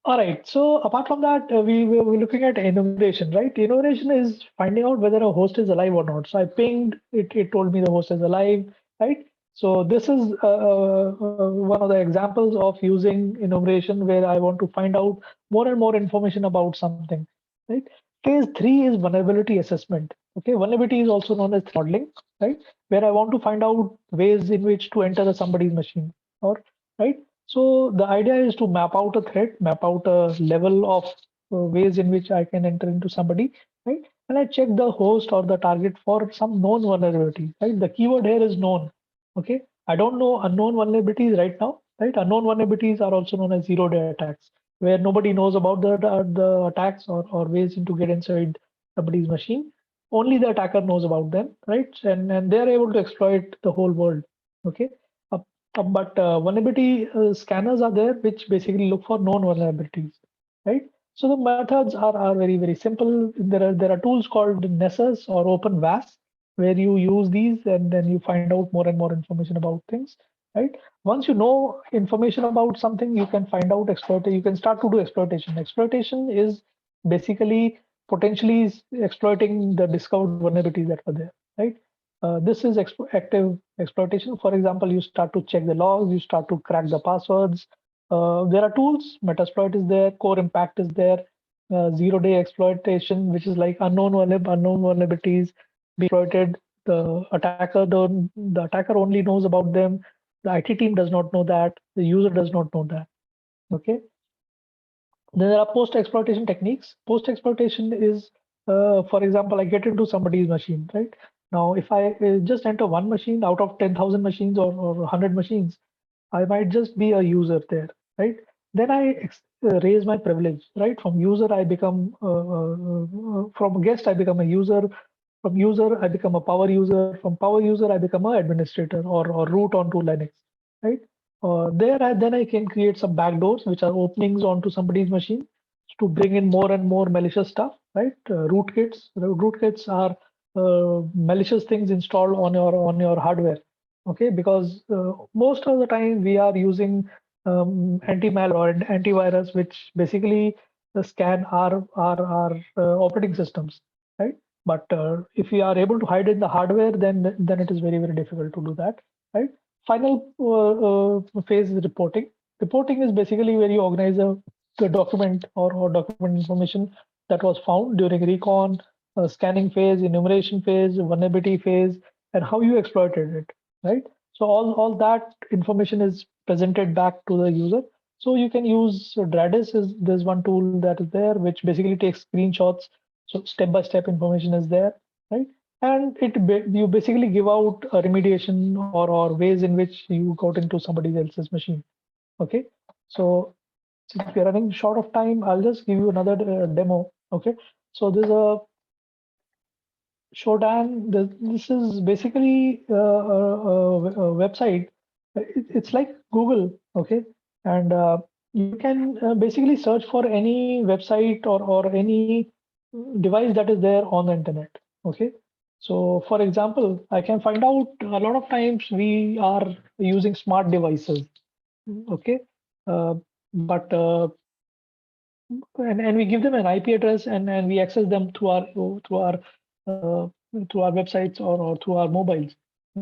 All right. So apart from that, we're looking at enumeration, right? Enumeration is finding out whether a host is alive or not. So I pinged it. It told me the host is alive, right? So this is one of the examples of using enumeration where I want to find out more and more information about something, right? Phase three is vulnerability assessment. Okay, vulnerability is also known as modeling, right? Where I want to find out ways in which to enter somebody's machine, or right. So the idea is to map out a threat, map out a level of ways in which I can enter into somebody, right? And I check the host or the target for some known vulnerability, right? The keyword here is known. Okay. I don't know unknown vulnerabilities right now, right? Unknown vulnerabilities are also known as zero-day attacks, where nobody knows about the attacks or ways into get inside somebody's machine. Only the attacker knows about them, right? And they're able to exploit the whole world. Okay. But vulnerability scanners are there, which basically look for known vulnerabilities, right? So the methods are very, very simple. There are tools called Nessus or Open VAS, where you use these and then you find out more and more information about things, right? Once you know information about something, you can find out exploit. You can start to do exploitation. Exploitation is basically potentially exploiting the discovered vulnerabilities that were there, right? This is active exploitation. For example, you start to check the logs, you start to crack the passwords. There are tools, Metasploit is there, Core Impact is there, zero-day exploitation, which is like unknown vulnerabilities be exploited. The attacker only knows about them. The IT team does not know that. The user does not know that. Okay. Then there are post-exploitation techniques. Post-exploitation is, for example, I get into somebody's machine, right? Now, if I just enter one machine out of 10,000 machines or 100 machines, I might just be a user there, right? Then I raise my privilege, right? From user, I become, from guest, I become a user. From user, I become a power user. From power user, I become an administrator or root onto Linux, right? Then I can create some backdoors, which are openings onto somebody's machine to bring in more and more malicious stuff, right? Rootkits. Rootkits are malicious things installed on your hardware. Okay, because most of the time we are using anti-malware or antivirus, which basically scan our operating systems, right? But if we are able to hide in the hardware, then it is very, very difficult to do that, right? Final phase is reporting. Reporting is basically where you organize the document or document information that was found during recon, scanning phase, enumeration phase, vulnerability phase, and how you exploited it, right? So all that information is presented back to the user. So you can use Dradis is there's one tool that is there which basically takes screenshots. So step-by-step information is there, right? And you basically give out a remediation or ways in which you got into somebody else's machine. Okay, so since we are running short of time, I'll just give you another demo. Okay, so there's a Shodan. This is basically a website. It's like Google. Okay, and you can basically search for any website or any device that is there on the internet. Okay, so for example, I can find out a lot of times we are using smart devices. Okay, uh, but and we give them an IP address and we access them uh, through our websites or through our mobiles.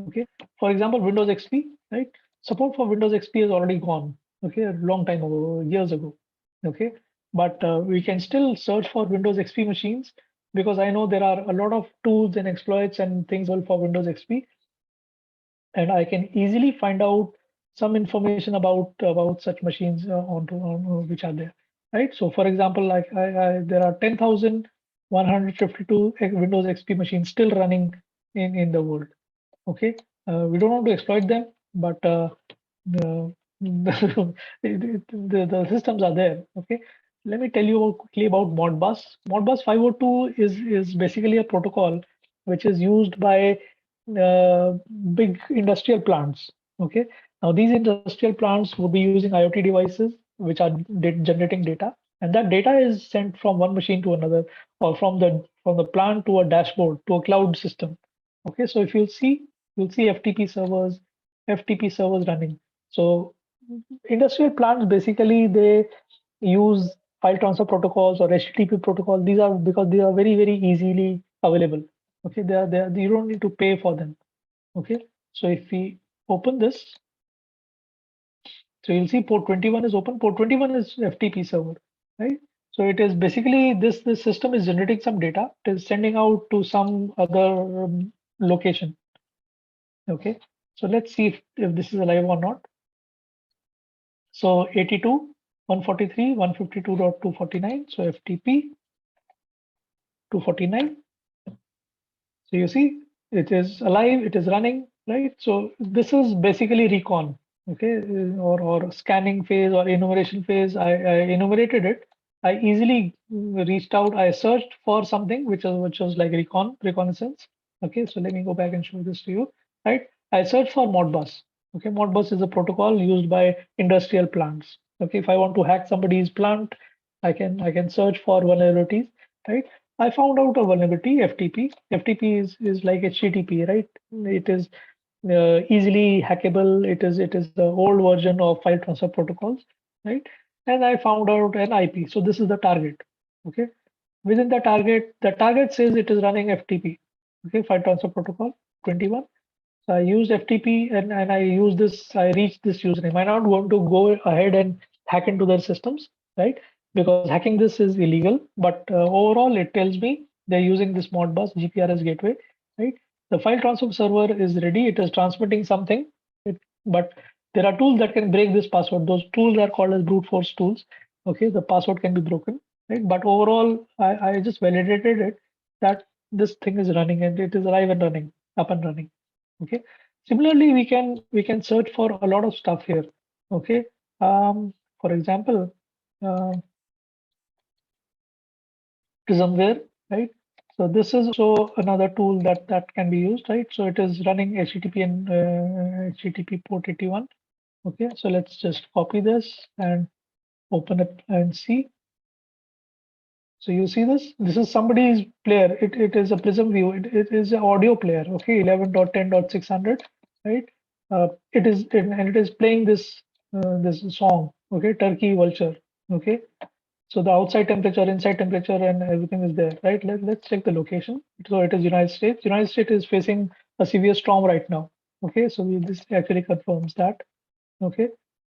Okay, for example, Windows XP, right? Support for Windows XP is already gone. Okay, a long time ago, years ago. Okay, but we can still search for Windows XP machines because I know there are a lot of tools and exploits and things for Windows XP, and I can easily find out some information about such machines on which are there, right? So for example, like there are 10,152 Windows XP machines still running in the world. Okay, we don't want to exploit them, but the, the systems are there. Okay, let me tell you quickly about Modbus. Modbus 502 is basically a protocol which is used by uh, big industrial plants. Okay, now these industrial plants would be using IoT devices which are generating data, and that data is sent from one machine to another, or from the plant to a dashboard to a cloud system. Okay, so if you'll see FTP servers running. So industrial plants basically they use file transfer protocols or HTTP protocol. These are because they are very easily available. Okay, they are you don't need to pay for them. Okay, so if we open this, so you'll see port 21 is open. Port 21 is FTP server, right? So it is basically this system is generating some data. It is sending out to some other location. Okay, so let's see if this is alive or not. So 82, 143, 152.249. So FTP 249. So you see it is alive, it is running, right? So this is basically recon, okay, or scanning phase or enumeration phase. I enumerated it. I easily reached out. I searched for something which was like reconnaissance. Okay, so let me go back and show this to you. Right, I searched for Modbus. Okay, Modbus is a protocol used by industrial plants. Okay, if I want to hack somebody's plant, I can search for vulnerabilities. Right, I found out a vulnerability, FTP. FTP is like HTTP, right? It is easily hackable. It is the old version of file transfer protocols, right? And I found out an IP. So this is the target. Okay. Within the target says it is running FTP. Okay, file transfer protocol 21. So I used FTP and I use this, I reached this username. I not want to go ahead and hack into their systems, right? Because hacking this is illegal, but overall it tells me they're using this Modbus GPRS gateway, right? The file transfer server is ready. It is transmitting something, but there are tools that can break this password. Those tools are called as brute force tools. Okay, the password can be broken, right? But overall, I just validated it that this thing is running and it is alive and running, up and running. Okay, similarly we can search for a lot of stuff here. Okay, for example, uh, prismware, right? So this is also another tool that can be used, right? So it is running HTTP and HTTP port 81. Okay, so let's just copy this and open it and see. So you see this? This is somebody's player. It is a Prism View. It is an audio player. Okay, 11.10.600, right? And it is playing this song. Okay, Turkey Vulture. Okay, so the outside temperature, inside temperature, and everything is there, right? Let's check the location. So it is United States. United States is facing a severe storm right now. Okay, so this actually confirms that. Okay,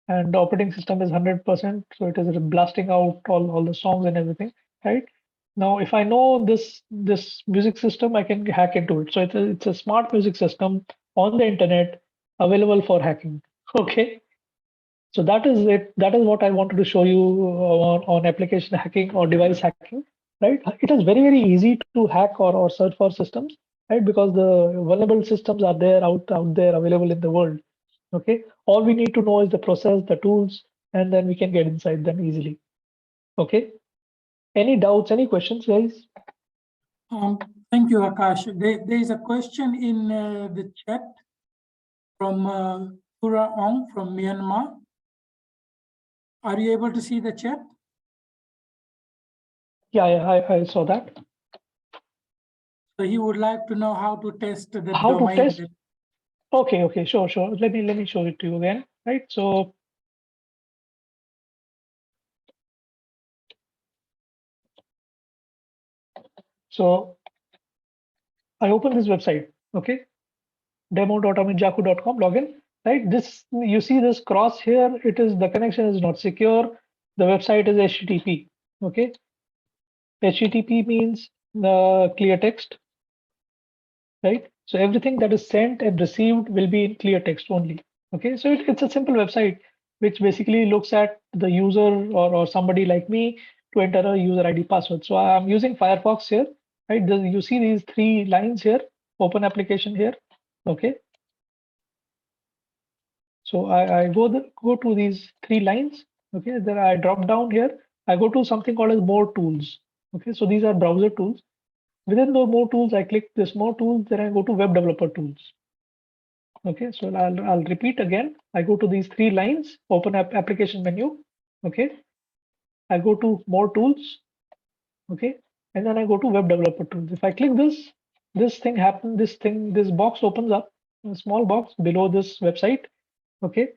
and the operating system is 100%, so it is blasting out all the songs and everything, right? Now if I know this music system, I can hack into it. So it's a smart music system on the internet available for hacking. Okay, so that is it. That is what I wanted to show you on application hacking or device hacking, right? It is very easy to hack or search for systems, right? Because the vulnerable systems are there out there available in the world. Okay, all we need to know is the process, the tools, and then we can get inside them easily. Okay, any doubts, any questions, guys? Thank you, Akash. There is a question in the chat from Pura Ong from Myanmar. Are you able to see the chat? Yeah, I saw that. So he would like to know how to test the How to domain. test? Okay, sure. Let me show it to you again, right? So I open this website, okay, demo.aminjaku.com, login, right? This, you see this cross here, it is the connection is not secure. The website is HTTP, okay? HTTP means the clear text, right? So everything that is sent and received will be in clear text only, Okay, so it's a simple website which basically looks at the user or somebody like me to enter a user ID password. So I'm using Firefox here, right? You see these three lines here, open application here. Okay, so I go to these three lines. Okay, then I drop down here. I go to something called as more tools. Okay, so these are browser tools. Within the more tools, I click this more tools. Then I go to web developer tools. Okay, so I'll repeat again. I go to these three lines, open up application menu. Okay, I go to more tools. Okay, and then I go to web developer tools. If I click this thing happens. This box opens up, a small box below this website. Okay,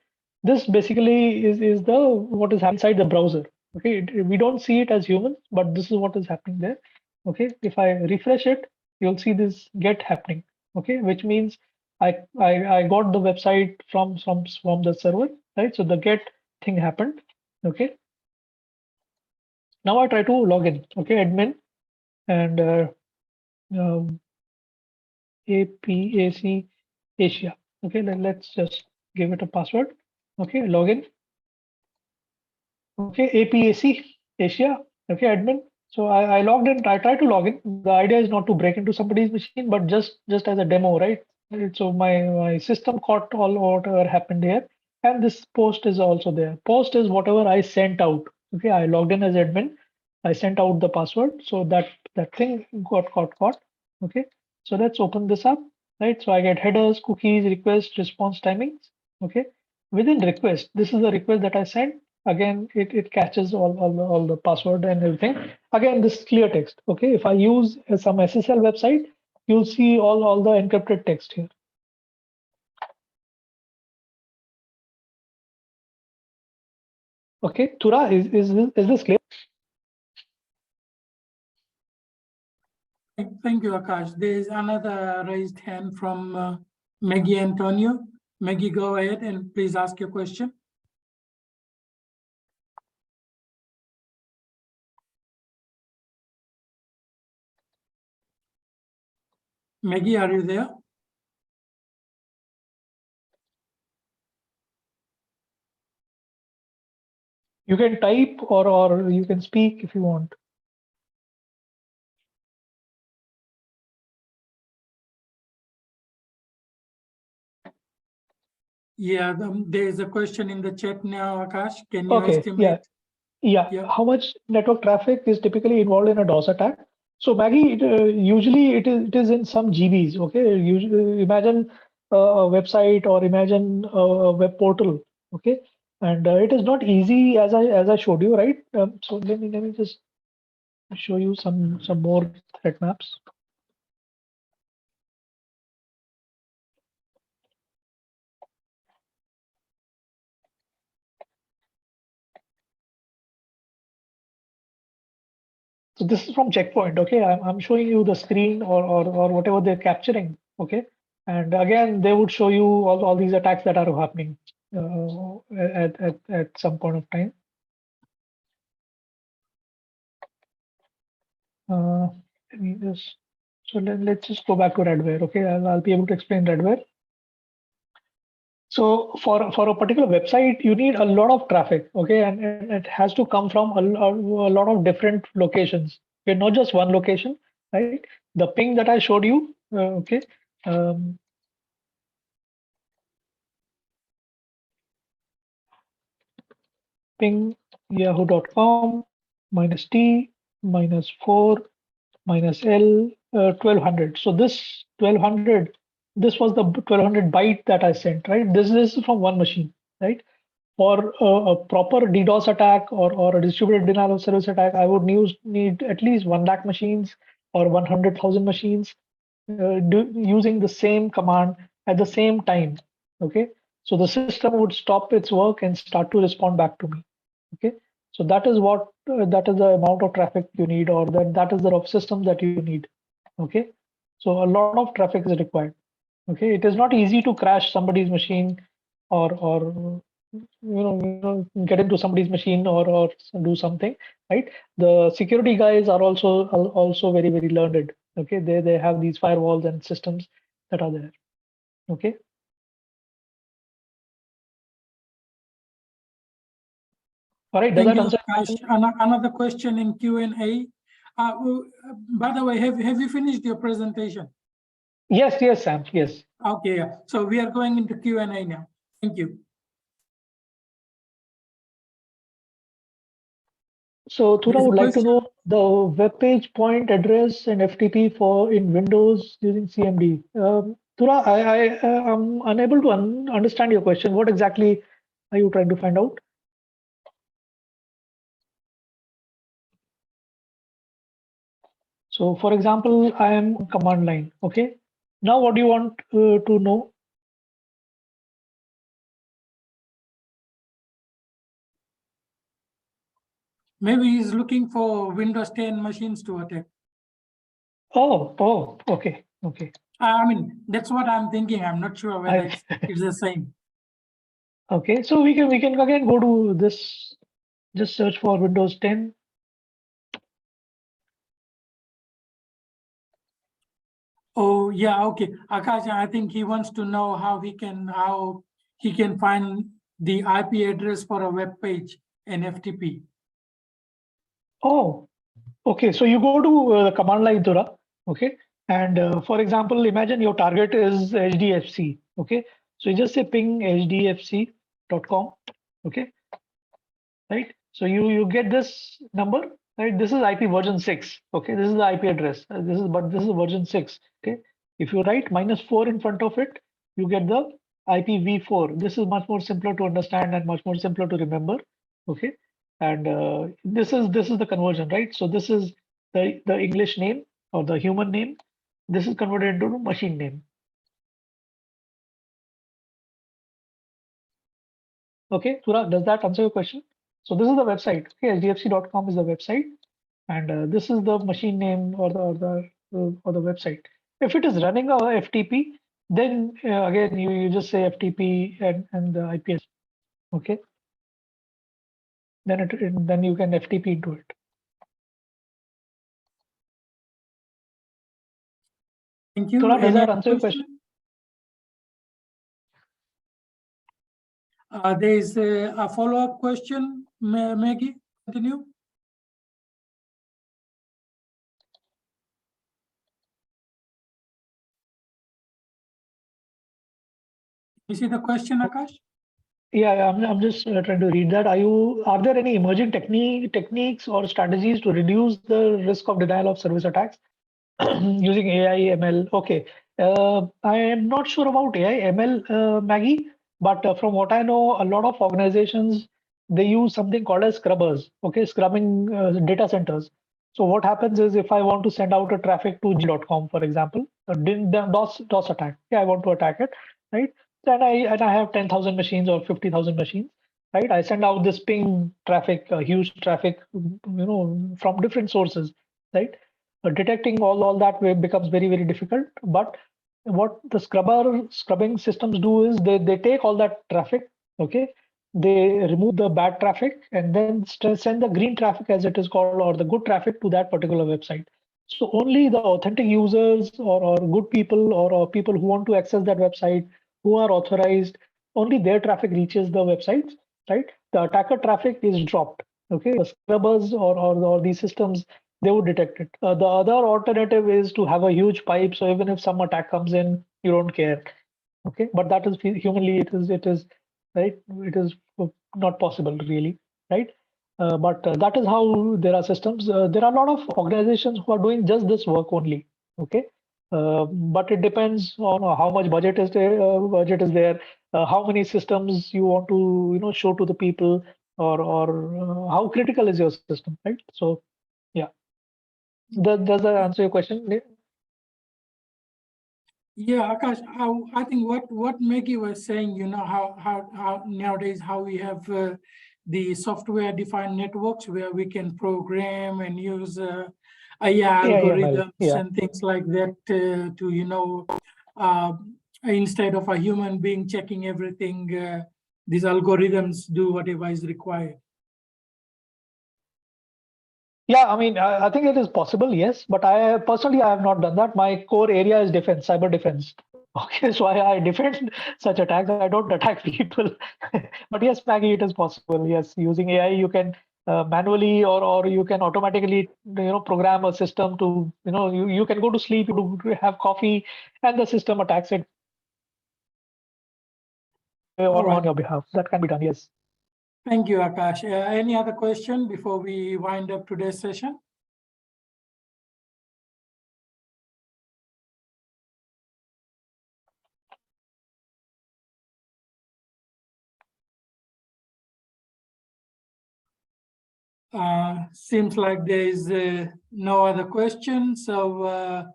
this basically is the what is inside the browser. Okay, we don't see it as humans, but this is what is happening there. Okay, if I refresh it, you'll see this get happening. Okay, which means I got the website from the server, right? So the get thing happened. Okay, now I try to log in. Okay, admin and um, APAC Asia. Okay, then let's just give it a password. Okay, login. Okay, APAC Asia. Okay, admin. So I logged in. I tried to log in. The idea is not to break into somebody's machine, but just as a demo, right? So my system caught all whatever happened here, and this post is also there. Post is whatever I sent out. Okay, I logged in as admin. I sent out the password, so that thing got caught. Okay, so let's open this up. Right, so I get headers, cookies, request, response timings. Okay, within request, this is the request that I sent. Again, it catches all the password and everything. Again, this clear text. Okay, if I use some SSL website, you'll see all the encrypted text here. Okay, Tura, is this clear? Thank you, Akash. There is another raised hand from Maggie Antonio. Maggie, go ahead and please ask your question. Maggie, are you there? You can type or you can speak if you want. Yeah, there is a question in the chat now, Akash. Can you Okay, estimate? yeah. How much network traffic is typically involved in a DOS attack? So Maggie, usually it is in some GBs. Okay, usually imagine a website or imagine a web portal. Okay, and it is not easy as I showed you, right? So let me just show you some more threat maps. So this is from Checkpoint. Okay, I'm showing you the screen or whatever they're capturing. Okay, and again they would show you all these attacks that are happening at some point of time. Let me just let's just go back to Redware. Okay, I'll be able to explain Redware. So for a particular website, you need a lot of traffic. Okay, and it has to come from a lot of different locations. Okay, not just one location, right? The ping that I showed you. Okay. Um, Ping yahoo.com -t -4 -l 1200. So this 1200, this was the 1200 byte that I sent, right? This is from one machine, right? For a proper DDoS attack or a distributed denial of service attack, I would need at least 1 lakh machines or 100,000 machines using the same command at the same time. Okay, so the system would stop its work and start to respond back to me. Okay, so that is the amount of traffic you need, or that is the systems that you need. Okay, so a lot of traffic is required. Okay, it is not easy to crash somebody's machine or get into somebody's machine or do something, right? The security guys are also very learned. Okay, they have these firewalls and systems that are there. Okay, All right, does Thank that you, answer? Akash. Another question in Q&A. By the way, have you finished your presentation? Yes, yes, Sam, yes. Okay, yeah. So we are going into Q&A now. Thank you. So Thura There's a would like to question. know the web page point address and FTP for in Windows using CMD. Thura, I'm unable to understand your question. What exactly are you trying to find out? So for example, I am on command line. Okay. Now what do you want to know? Maybe he's looking for Windows 10 machines to attack. Oh, okay, okay. I mean, that's what I'm thinking. I'm not sure whether it's the same. Okay, so we can again go to this, just search for Windows 10. Oh, yeah, okay. Akash, I think he wants to know how he can find the IP address for a web page and FTP. Oh, okay. So you go to the command line, Thura. Okay, and for example, imagine your target is HDFC. Okay, so you just say ping hdfc.com. Okay, right? So you get this number, right? This is IP version 6. Okay, this is the IP address. This is version 6. Okay, if you write -4 in front of it, you get the IPv4. This is much more simpler to understand and much more simpler to remember. Okay, and this is the conversion, right? So this is the English name or the human name. This is converted into machine name. Okay, Suraj, does that answer your question? So this is the website. Okay, hdfc.com is the website, and this is the machine name or the website. If it is running a FTP, then again you just say FTP and the IPS. Okay, then you can FTP into it. Thank you. Suraj, does Any that other answer your question? There is a follow-up question, Maggie. Continue. You see the question, Akash? Yeah, I'm just trying to read that. Are there any emerging techniques or strategies to reduce the risk of denial of service attacks? Using AI, ML. Okay. I am not sure about AI, ML, Maggie, but from what I know, a lot of organizations, they use something called as scrubbers, okay, scrubbing data centers. So what happens is if I want to send out a traffic to gmail.com, for example, DOS attack, yeah, I want to attack it, right? Then I have 10,000 machines or 50,000 machines, right? I send out this ping traffic, huge traffic, from different sources, right? Detecting all that way becomes very difficult. But what the scrubbing systems do is they take all that traffic, okay, they remove the bad traffic and then send the green traffic, as it is called, or the good traffic to that particular website. So only the authentic users or good people or people who want to access that website, who are authorized, only their traffic reaches the websites, right? The attacker traffic is dropped. Okay, the scrubbers or these systems, they would detect it. The other alternative is to have a huge pipe, so even if some attack comes in, you don't care. Okay, but that is humanly, it is right. It is not possible really, right? But that is how there are systems. There are a lot of organizations who are doing just this work only. Okay, but it depends on how much budget is there. How many systems you want to show to the people, or how critical is your system, right? So yeah. Does that answer your question? Yeah, Akash, I think what Maggie was saying, how nowadays how we have the software-defined networks where we can program and use AI AIML, algorithms yeah. and things like that to, uh, instead of a human being checking everything, these algorithms do whatever is required. Yeah, I mean, I think it is possible, yes, but I personally I have not done that. My core area is defense, cyber defense. Okay, so I defend such attacks. I don't attack people. But yes, Maggie, it is possible. Yes, using AI, you can manually or you can automatically program a system to you can go to sleep, you have coffee, and the system attacks it All right. on your behalf. That can be done. Yes. Thank you, Akash. Any other question before we wind up today's session? Seems like there is no other question. So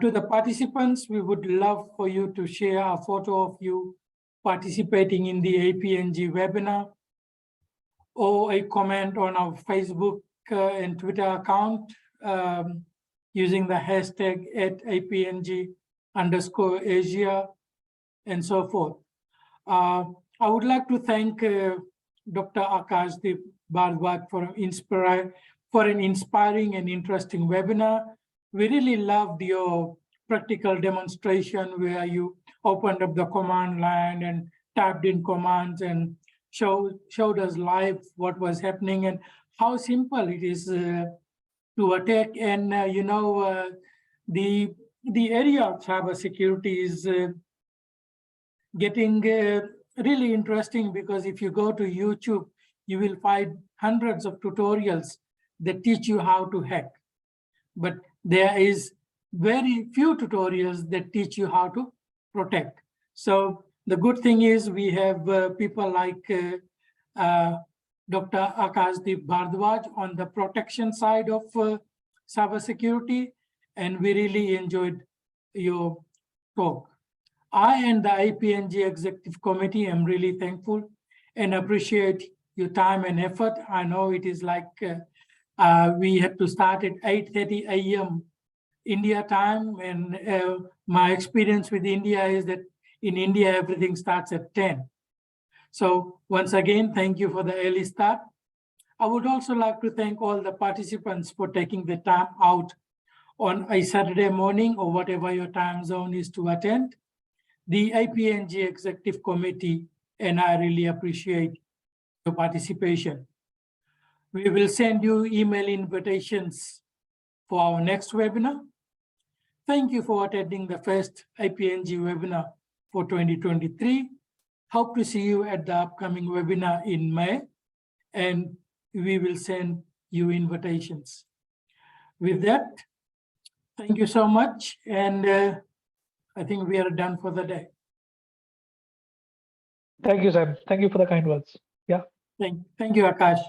to the participants, we would love for you to share a photo of you participating in the APNG webinar, or a comment on our Facebook and Twitter account using the hashtag @APNG_Asia and so forth. I would like to thank Dr. Akashdeep Bhardwaj for an inspiring and interesting webinar. We really loved your practical demonstration where you opened up the command line and typed in commands and showed us live what was happening and how simple it is to attack. And the area of cybersecurity is getting really interesting, because if you go to YouTube, you will find hundreds of tutorials that teach you how to hack. But there is very few tutorials that teach you how to protect. So the good thing is we have people like Dr. Akashdeep Bhardwaj on the protection side of cybersecurity, and we really enjoyed your talk. I and the IPNG Executive Committee am really thankful and appreciate your time and effort. I know it is like we had to start at 8:30 a.m. India time, and my experience with India is that in India, everything starts at 10. So once again, thank you for the early start. I would also like to thank all the participants for taking the time out on a Saturday morning or whatever your time zone is to attend. The IPNG Executive Committee and I really appreciate your participation. We will send you email invitations for our next webinar. Thank you for attending the first IPNG webinar for 2023. Hope to see you at the upcoming webinar in May, and we will send you invitations. With that, thank you so much, and I think we are done for the day. Thank you, Sam. Thank you for the kind words. Yeah. Thank you, Akash.